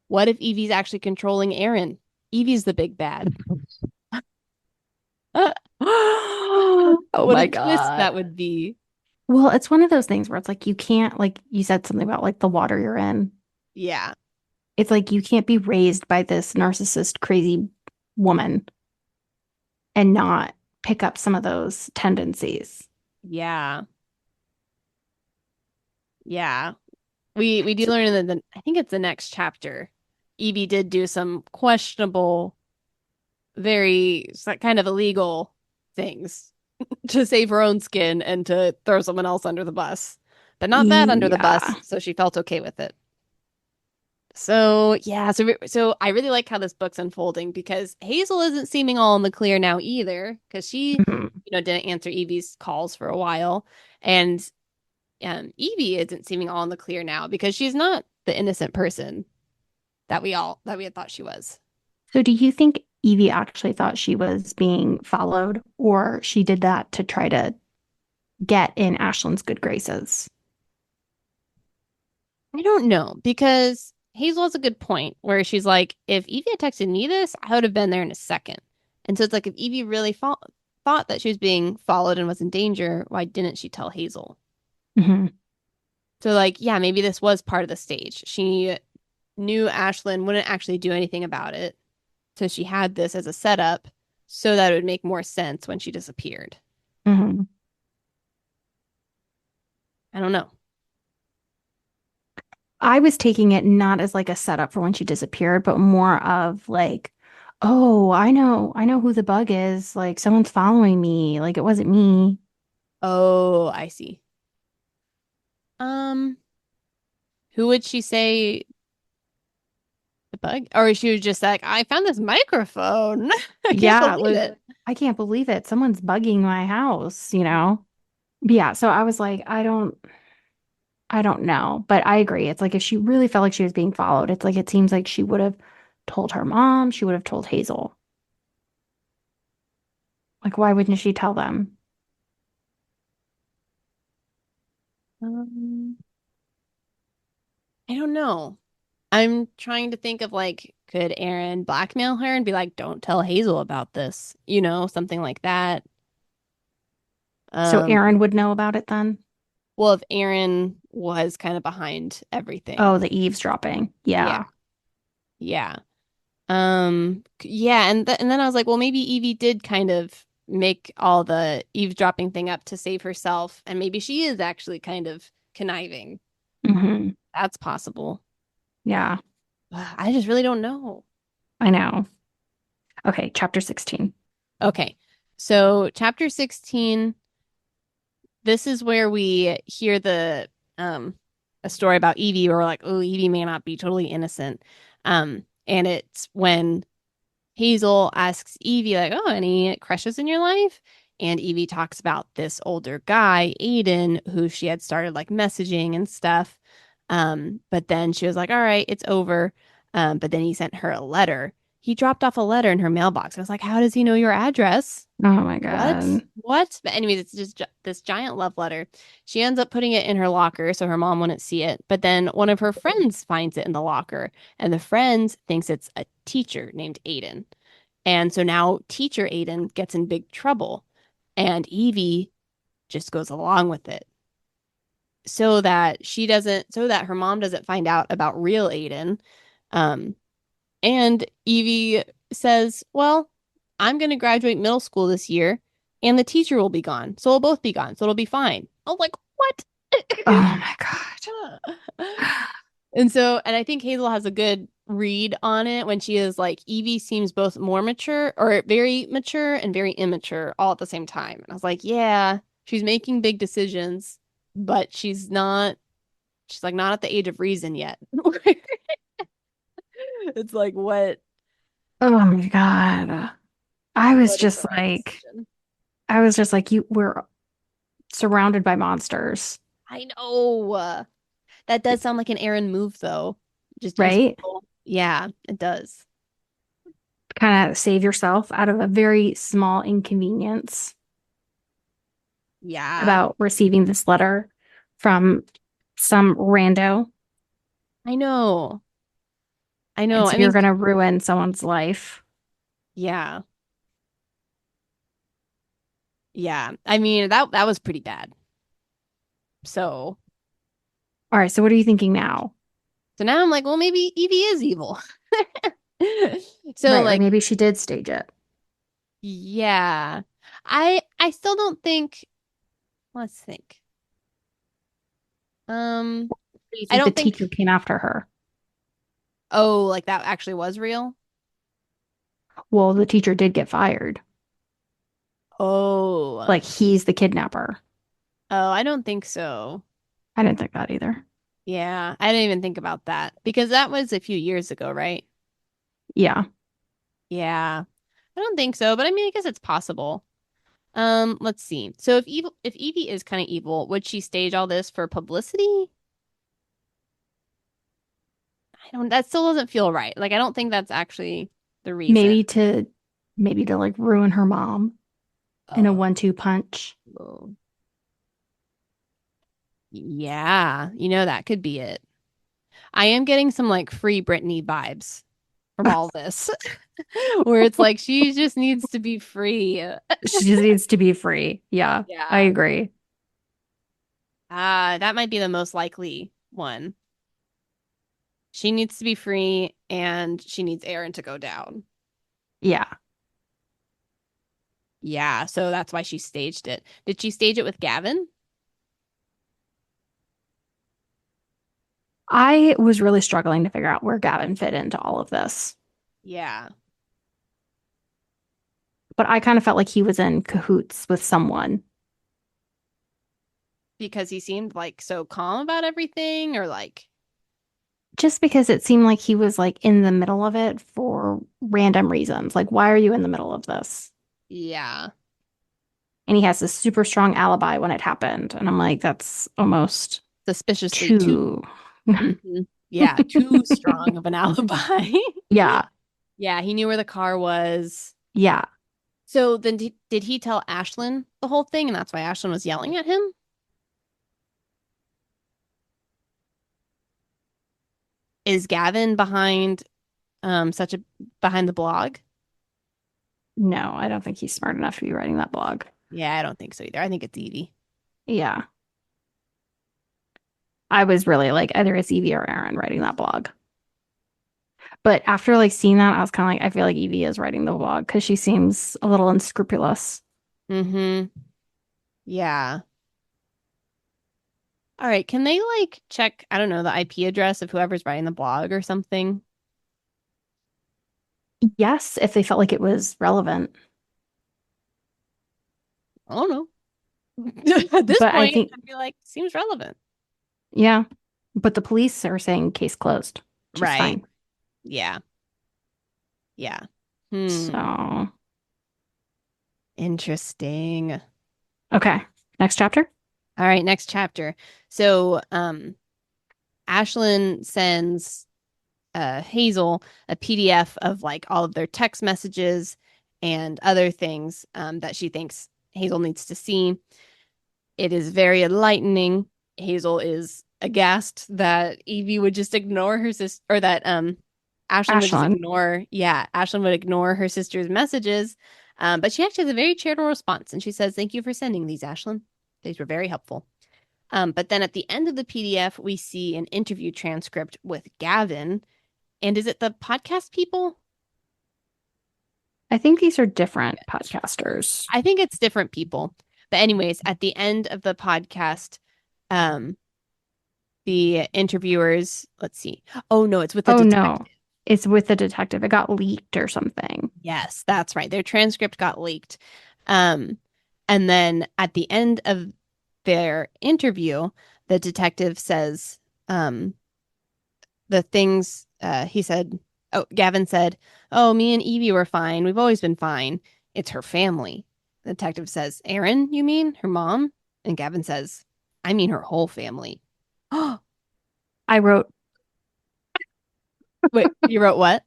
What if Evie's actually controlling Aaron? Evie's the big bad. Oh What a my twist God. that would be. Well, it's one of those things where it's like you can't, like you said something about like the water you're in. Yeah. It's like you can't be raised by this narcissist, crazy woman and not pick up some of those tendencies. Yeah. Yeah. We do So, learn in the I think it's the next chapter. Evie did do some questionable, very kind of illegal things to save her own skin and to throw someone else under the bus. But not that under the bus, yeah. so she felt okay with it. So yeah, so I really like how this book's unfolding because Hazel isn't seeming all in the clear now either, because she, Mhm. didn't answer Evie's calls for a while, and Evie isn't seeming all in the clear now because she's not the innocent person that we had thought she was. So, do you think Evie actually thought she was being followed, or she did that to try to get in Ashlyn's good graces? I don't know because Hazel has a good point where she's like, if Evie had texted me this, I would have been there in a second. And so it's like if Evie really thought that she was being followed and was in danger, why didn't she tell Hazel? Hmm. So like, yeah, maybe this was part of the stage. She knew Ashlyn wouldn't actually do anything about it. So she had this as a setup so that it would make more sense when she disappeared. Hmm. I don't know. I was taking it not as like a setup for when she disappeared, but more of like, oh, I know who the bug is. Like someone's following me. Like it wasn't me. Oh, I see. Um, who would she say the bug? Or she was just like, I found this microphone. I can't Yeah, believe like it. I can't believe it. Someone's bugging my house, you know? But yeah, so I was like, I don't know, but I agree. It's like if she really felt like she was being followed, it's like it seems like she would have told her mom, she would have told Hazel. Like, why wouldn't she tell them? Um, I don't know. I'm trying to think of like, could Aaron blackmail her and be like, don't tell Hazel about this? Something like that. So Um, Aaron would know about it then? well, if Aaron was kind of behind everything. Oh, the eavesdropping. Yeah. Yeah. Yeah. Yeah, and then I was like, well, maybe Evie did kind of make all the eavesdropping thing up to save herself, and maybe she is actually kind of conniving. Hmm. That's possible. Yeah, I just really don't know. I know. Okay, chapter 16. Okay. So, chapter 16, this is where we hear the a story about Evie where we're like, oh, Evie may not be totally innocent. And it's when Hazel asks Evie, like, oh, any crushes in your life? And Evie talks about this older guy, Aiden, who she had started like messaging and stuff. But then she was like, all right, it's over. But then he sent her a letter. He dropped off a letter in her mailbox. I was like, how does he know your address? Oh my What? God. What? But anyways, it's just this giant love letter. She ends up putting it in her locker so her mom wouldn't see it. But then one of her friends finds it in the locker, and the friend thinks it's a teacher named Aiden. And so now teacher Aiden gets in big trouble, and Evie just goes along with it so that her mom doesn't find out about real Aiden. Um, and Evie says, well, I'm going to graduate middle school this year and the teacher will be gone. So we'll both be gone. So it'll be fine. I was like, what? Oh my God. And I think Hazel has a good read on it when she is like, Evie seems both more mature or very mature and very immature all at the same time. And I was like, yeah, she's making big decisions, but she's like not at the age of reason yet. It's like, Oh my God. I was what is the just right like, decision? I was just like, you were surrounded by monsters, I know. That does sound like an Aaron move, though. Just use right? people. Yeah, it does. kind of save yourself out of a very small inconvenience Yeah, about receiving this letter from some rando. I know. I And know. so I you're mean, going to ruin someone's life. yeah. Yeah. I mean, that was pretty bad. So, All right, so what are you thinking now? so now I'm like, well, maybe Evie is evil. So Right, or like, maybe she did stage it. yeah. I still don't think, let's think. Um, Do you I think the don't think, teacher came after her? oh, like that actually was real. Well, the teacher did get fired. Oh. Like he's the kidnapper. Oh, I don't think so. I didn't think that either. Yeah, I didn't even think about that because that was a few years ago, right? Yeah. Yeah. I don't think so, but I mean, I guess it's possible. Let's see. So if Evie is kind of evil, would she stage all this for publicity? That still doesn't feel right. Like I don't think that's actually the reason. Maybe to maybe to like ruin her mom in a Oh. 1-2 punch. Yeah, that could be it. I am getting some like free Britney vibes from all this, where it's like she just needs to be free. She just needs to be free. Yeah, I Yeah. agree. That might be the most likely one. She needs to be free and she needs Aaron to go down. Yeah. Yeah, so that's why she staged it. Did she stage it with Gavin? I was really struggling to figure out where Gavin fit into all of this. Yeah. But I kind of felt like he was in cahoots with someone Because he seemed like so calm about everything or like, just because it seemed like he was like in the middle of it for random reasons. Like, why are you in the middle of this? yeah, And he has this super strong alibi when it happened. And I'm like, that's almost suspiciously too. too. Yeah, too strong of an alibi. Yeah. Yeah, he knew where the car was. Yeah. So then did he tell Ashlyn the whole thing and that's why Ashlyn was yelling at him? Is Gavin such a behind the blog? No, I don't think he's smart enough to be writing that blog. Yeah, I don't think so either. I think it's Evie. Yeah. I was really like, either it's Evie or Aaron writing that blog. But after like seeing that, I was kind of like, I feel like Evie is writing the blog because she seems a little unscrupulous. Mm-hmm. Yeah. All right. Can they like check, I don't know, the IP address of whoever's writing the blog or something? Yes, if they felt like it was relevant. I don't know. At this But I point, think, I'd be like, seems relevant. yeah. But the police are saying case closed, which is Right. fine. Yeah. Yeah. Hmm. So, Interesting. okay. Next chapter. All right, next chapter. So, Ashlyn sends Hazel a PDF of like all of their text messages and other things that she thinks Hazel needs to see. It is very enlightening. Hazel is aghast that Evie would just ignore her sister, or that Ashlyn would just Ashlyn. ignore. Yeah, Ashlyn would ignore her sister's messages. But she actually has a very charitable response, and she says, "Thank you for sending these, Ashlyn. These were very helpful." But then at the end of the PDF, we see an interview transcript with Gavin. And is it the podcast people? I think these are different podcasters. I think it's different people. But anyways, at the end of the podcast, um, the interviewers, let's see. Oh no, it's with the Oh detective. no, it's with the detective. It got leaked or something. Yes, that's right. Their transcript got leaked. Um, and then at the end of their interview, the detective says, the things he said, oh, Gavin said, "Oh, me and Evie were fine. We've always been fine. It's her family." The detective says, "Erin, you mean her mom?" And Gavin says, "I mean her whole family." Oh, I wrote, wait, you wrote what?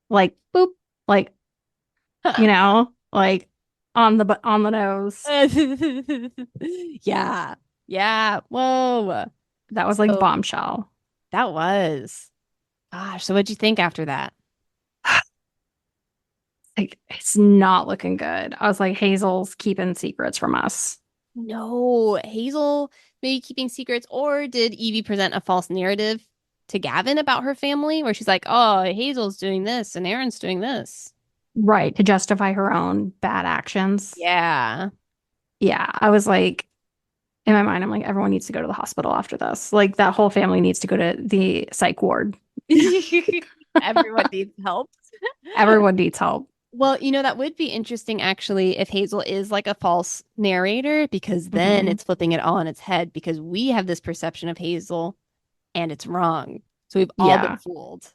like boop, like, like on the nose. Yeah. Yeah. Whoa. That was like So bombshell. that was. Gosh, so what'd you think after that? Like it's not looking good. I was like, Hazel's keeping secrets from us. No, Hazel maybe keeping secrets, or did Evie present a false narrative to Gavin about her family where she's like, oh, Hazel's doing this and Aaron's doing this? Right, to justify her own bad actions. Yeah. Yeah, I was like, in my mind, I'm like, everyone needs to go to the hospital after this. Like that whole family needs to go to the psych ward. Everyone needs help. Everyone needs help. Well, that would be interesting actually if Hazel is like a false narrator, because then Mhm. it's flipping it all on its head because we have this perception of Hazel and it's wrong. So we've all been Yeah. fooled.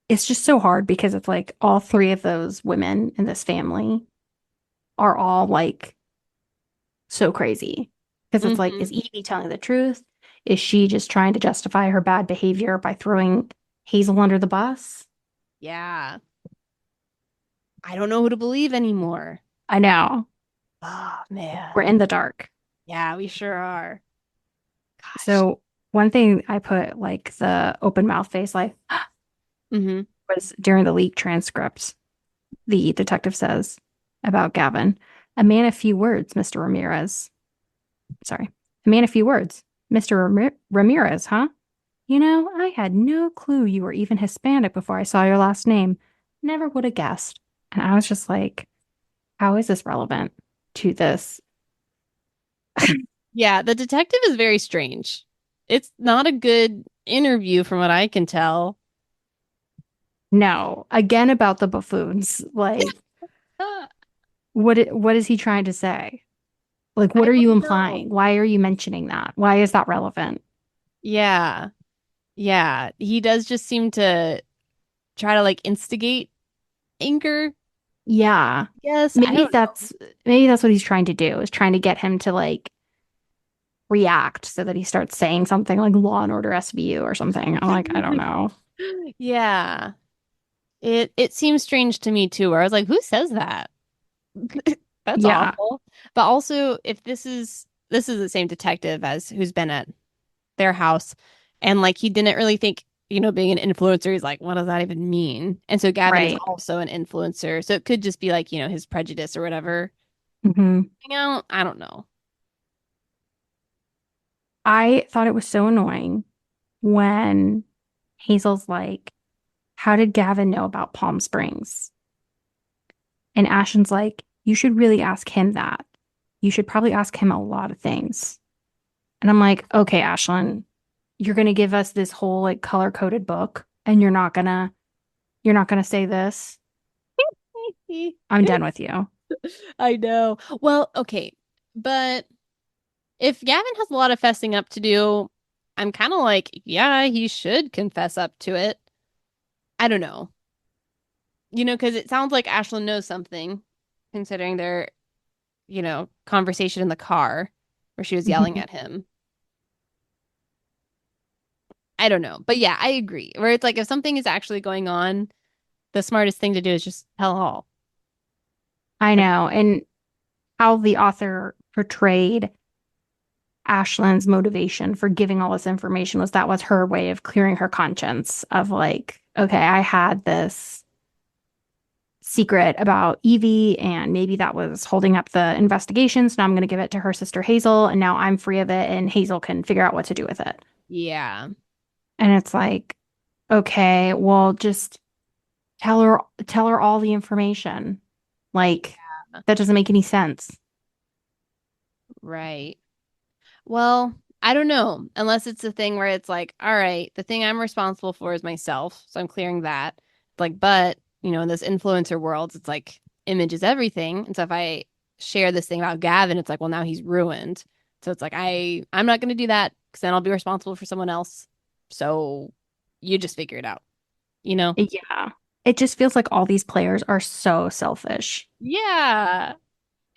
It's just so hard because it's like all three of those women in this family are all like so crazy. Because it's like, is Hmm. Evie telling the truth? Is she just trying to justify her bad behavior by throwing Hazel under the bus? Yeah. I don't know who to believe anymore. I know. Oh, We're man. in the dark. Yeah, we sure are. Gosh. So one thing I put like the open mouth face like Hmm. was during the leak transcripts. The detective says about Gavin, a man of few words, Mr. Ramirez. Sorry, a man of few words, Mr. Ramirez, huh? I had no clue you were even Hispanic before I saw your last name. Never would have guessed. And I was just like, how is this relevant to this? Yeah, the detective is very strange. It's not a good interview from what I can tell. No, again about the buffoons. Like, what is he trying to say? Like, I what are you don't know. implying? Why are you mentioning that? Why is that relevant? Yeah. Yeah. He does just seem to try to like instigate anger. Yeah. Yes, I Maybe don't that's maybe that's what he's trying to do, is trying to get him to like react so that he starts saying something like Law and Order SVU or something. I'm like, I don't know. know. Yeah. It seems strange to me too, where I was like, who says that? That's Yeah, awful. But also, if this is the same detective as who's been at their house, and like he didn't really think, being an influencer, he's like, what does that even mean? And so Gavin is right. also an influencer. So it could just be like, his prejudice or whatever. hmm I don't know. I thought it was so annoying when Hazel's like, how did Gavin know about Palm Springs? And Ashton's like, you should really ask him that. You should probably ask him a lot of things. And I'm like, okay, Ashlyn, you're gonna give us this whole like color-coded book and you're not gonna say this. I'm done with you. I know. Well, okay. But if Gavin has a lot of fessing up to do, I'm kind of like, yeah, he should confess up to it. I don't know. Because it sounds like Ashlyn knows something, considering their, conversation in the car where she was yelling Mhm. at him. I don't know. But yeah, I agree. Where it's like if something is actually going on, the smartest thing to do is just tell all. I know. And how the author portrayed Ashlyn's motivation for giving all this information was that was her way of clearing her conscience of like, okay, I had this secret about Evie, and maybe that was holding up the investigations. Now I'm going to give it to her sister Hazel, and now I'm free of it, and Hazel can figure out what to do with it. Yeah. And it's like, okay, well, just tell her all the information. Like, that doesn't make any sense. Right. Well, I don't know. Unless it's a thing where it's like, all right, the thing I'm responsible for is myself. So I'm clearing that. Like, but, in this influencer world, it's like image is everything. And so if I share this thing about Gavin, it's like, well, now he's ruined. So it's like, I'm not going to do that because then I'll be responsible for someone else. So you just figure it out, you know? Yeah. It just feels like all these players are so selfish. Yeah.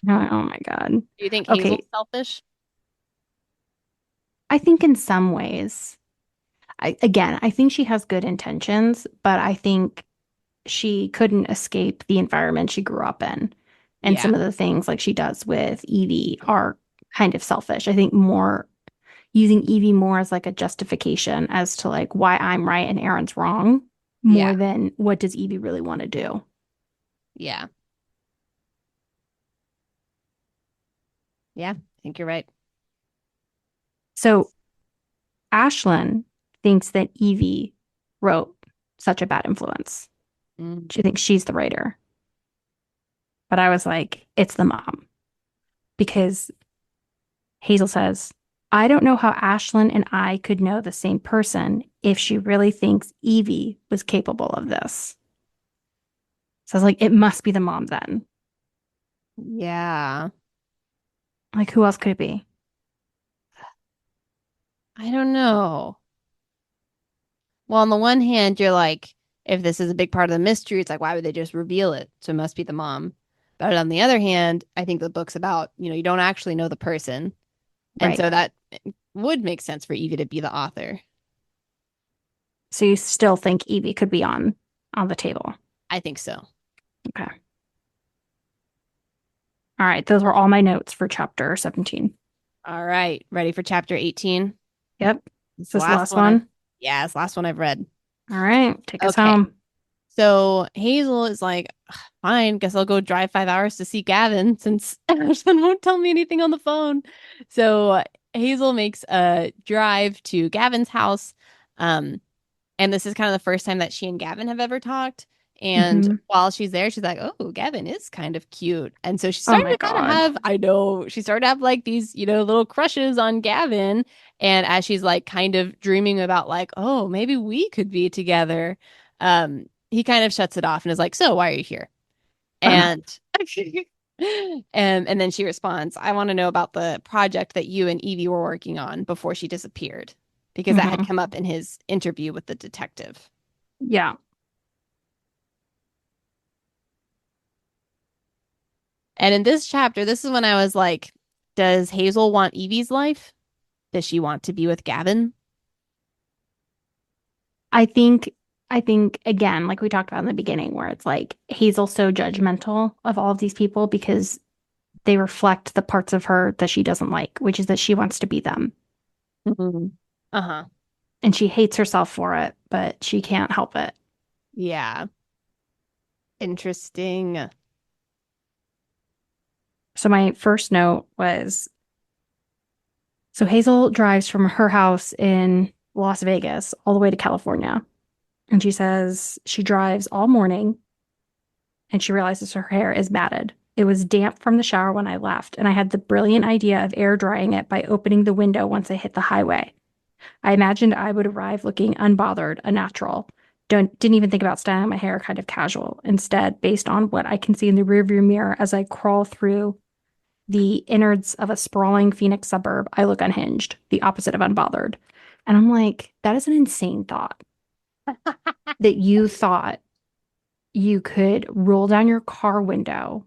Oh my God. Do you think Hazel's Okay. selfish? I think in some ways. I think she has good intentions, but I think she couldn't escape the environment she grew up in. And Yeah. some of the things like she does with Evie are kind of selfish. I think more using Evie more as like a justification as to like why I'm right and Aaron's wrong, Yeah. more than what does Evie really want to do. Yeah. Yeah. I think you're right. So Ashlyn thinks that Evie wrote Such a Bad Influence. Mm. She thinks she's the writer. But I was like, it's the mom. Because Hazel says, I don't know how Ashlyn and I could know the same person if she really thinks Evie was capable of this. So I was like, it must be the mom then. Yeah. Like, who else could it be? I don't know. Well, on the one hand, you're like, if this is a big part of the mystery, it's like, why would they just reveal it? So it must be the mom. But on the other hand, I think the book's about, you don't actually know the person. And Right. so that would make sense for Evie to be the author. So you still think Evie could be on the table. I think so. Okay. All right. Those were all my notes for chapter 17. All right. Ready for chapter 18? Yep. It's Is the this the last last one I've, one? yeah, it's the last one I've read. All right. Take us Okay. home. So Hazel is like, fine, guess I'll go drive 5 hours to see Gavin since Ashlyn won't tell me anything on the phone. So Hazel makes a drive to Gavin's house. Um, and this is kind of the first time that she and Gavin have ever talked. And Hmm. while she's there, she's like, oh, Gavin is kind of cute. And so she's Oh starting my to kind of God. have, I know, she started to have like these, little crushes on Gavin. And as she's like kind of dreaming about like, oh, maybe we could be together, he kind of shuts it off and is like, so why are you here? And and then she responds, I want to know about the project that you and Evie were working on before she disappeared, because that had Hmm. come up in his interview with the detective. Yeah. And in this chapter, this is when I was like, does Hazel want Evie's life? Does she want to be with Gavin? I think I think again, like we talked about in the beginning, where it's like Hazel's so judgmental of all of these people because they reflect the parts of her that she doesn't like, which is that she wants to be them. Mm-hmm. Uh-huh. And she hates herself for it, but she can't help it. Yeah. Interesting. So my first note was so Hazel drives from her house in Las Vegas all the way to California. And she says she drives all morning and she realizes her hair is matted. It was damp from the shower when I left, and I had the brilliant idea of air drying it by opening the window once I hit the highway. I imagined I would arrive looking unbothered, a natural. Didn't even think about styling my hair kind of casual. Instead, based on what I can see in the rearview mirror as I crawl through the innards of a sprawling Phoenix suburb, I look unhinged, the opposite of unbothered. And I'm like, that is an insane thought that you thought you could roll down your car window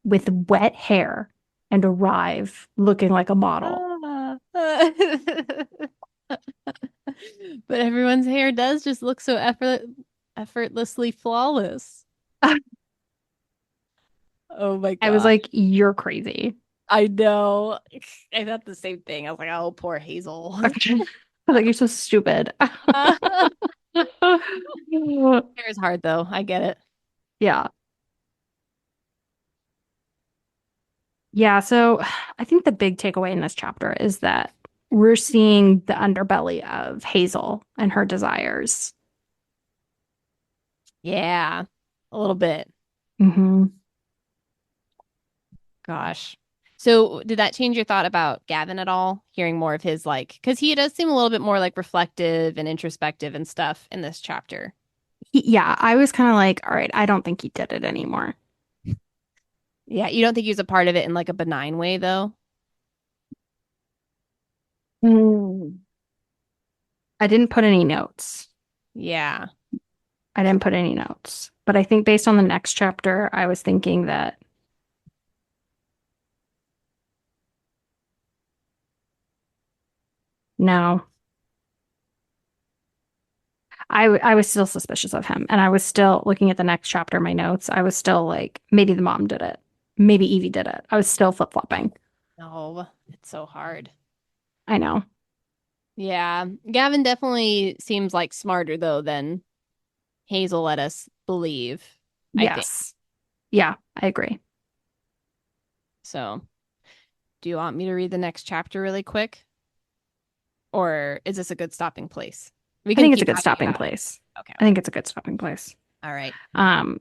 with wet hair and arrive looking like a model. Ah. But everyone's hair does just look so effortlessly flawless. Oh my I was God. like, you're crazy. I know. I thought the same thing. I was like, oh, poor Hazel. I was like, you're so stupid. Hair is hard though. I get it. Yeah. Yeah. So I think the big takeaway in this chapter is that we're seeing the underbelly of Hazel and her desires. Yeah, a little bit. Hmm. Gosh. So, did that change your thought about Gavin at all? Hearing more of his because he does seem a little bit more like reflective and introspective and stuff in this chapter. Yeah. I was kind of like, all right, I don't think he did it anymore. Yeah, you don't think he was a part of it in like a benign way, though? Mm. I didn't put any notes. Yeah. I didn't put any notes. But I think based on the next chapter, I was thinking that no. I was still suspicious of him, and I was still looking at the next chapter, my notes. I was still like, maybe the mom did it. Maybe Evie did it. I was still flip-flopping. No, it's so hard. I know. Yeah, Gavin definitely seems like smarter though than Hazel let us believe, I think. Yes. Yeah, I agree. So, do you want me to read the next chapter really quick? Or is this a good stopping place? We I can think it's a keep good talking stopping about it. place. Okay, I okay. think it's a good stopping place. All right.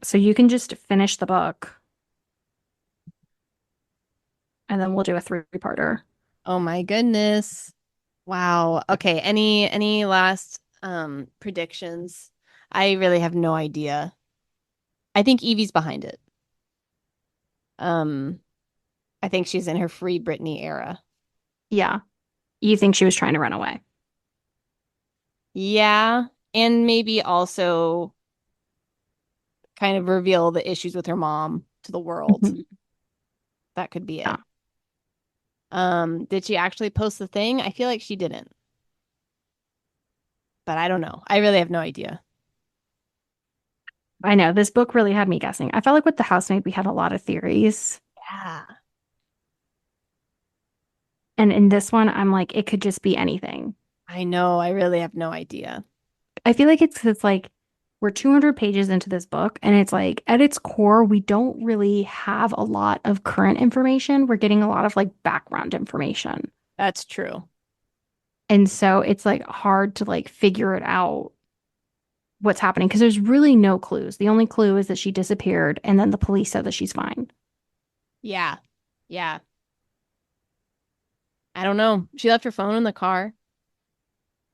So you can just finish the book and then we'll do a three-parter. Oh my goodness. Wow. Okay, any last predictions? I really have no idea. I think Evie's behind it. Um, I think she's in her Free Britney era. Yeah. You think she was trying to run away? Yeah, and maybe also kind of reveal the issues with her mom to the world. Mhm. That could be Yeah. it. Did she actually post the thing? I feel like she didn't, but I don't know. I really have no idea. I know this book really had me guessing. I felt like with The Housemaid, we had a lot of theories. Yeah. And in this one, I'm like, it could just be anything. I know. I really have no idea. I feel like it's like we're 200 pages into this book, and it's like at its core, we don't really have a lot of current information. We're getting a lot of like background information. That's true. And so it's like hard to like figure it out what's happening because there's really no clues. The only clue is that she disappeared and then the police said that she's fine. Yeah. Yeah. I don't know. She left her phone in the car.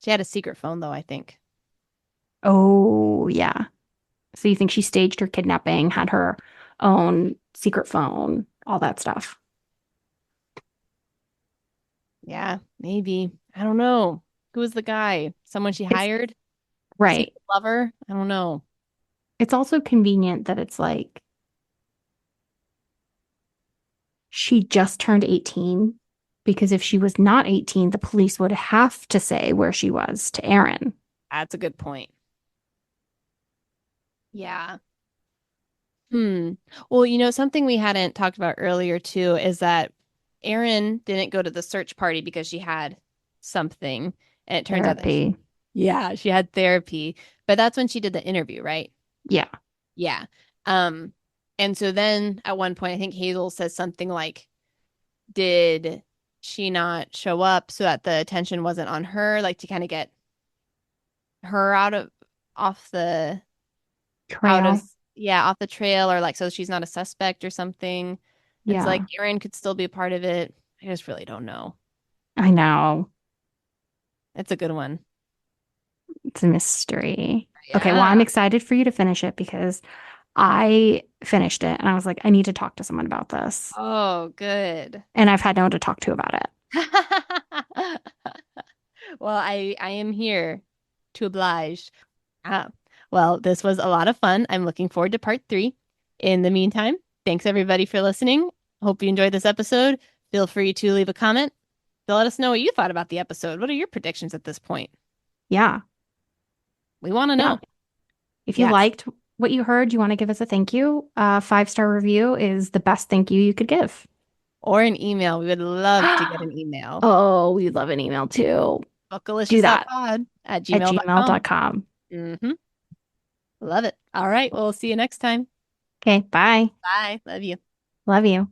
She had a secret phone though, I think. Oh, yeah. So you think she staged her kidnapping, had her own secret phone, all that stuff. Yeah, maybe. I don't know. Who was the guy? Someone she It's hired? right. Secret lover? I don't know. It's also convenient that it's like she just turned 18 because if she was not 18, the police would have to say where she was to Aaron. That's a good point. Yeah. Hmm. Well, something we hadn't talked about earlier too is that Erin didn't go to the search party because she had something. And it turns out that Therapy. yeah, she had therapy. But that's when she did the interview, right? Yeah. Yeah. Um, and so then at one point, I think Hazel says something like, did she not show up so that the attention wasn't on her, like to kind of get her out of Trail. yeah, off the trail, or like so she's not a suspect or something. It's like Yeah. Aaron could still be a part of it. I just really don't know. I know. It's a good one. It's a mystery. Okay, well, I'm Yeah. excited for you to finish it because I finished it and I was like, I need to talk to someone about this. Oh, good. And I've had no one to talk to about it. Well, I am here to oblige. Ah, well, this was a lot of fun. I'm looking forward to part three. In the meantime, thanks everybody for listening. Hope you enjoyed this episode. Feel free to leave a comment to let us know what you thought about the episode. What are your predictions at this point? Yeah. We want to Yeah. know. If you Yes. liked what you heard, you want to give us a thank you. Five-star review is the best thank you could give. Or an email. We would love to get an email. Oh, we love an email too. Do that Bookalicious.pod at at gmail.com. gmail.com. Mm-hmm. Love it. All right. Well, we'll see you next time. Okay, bye. Bye. Love you. Love you.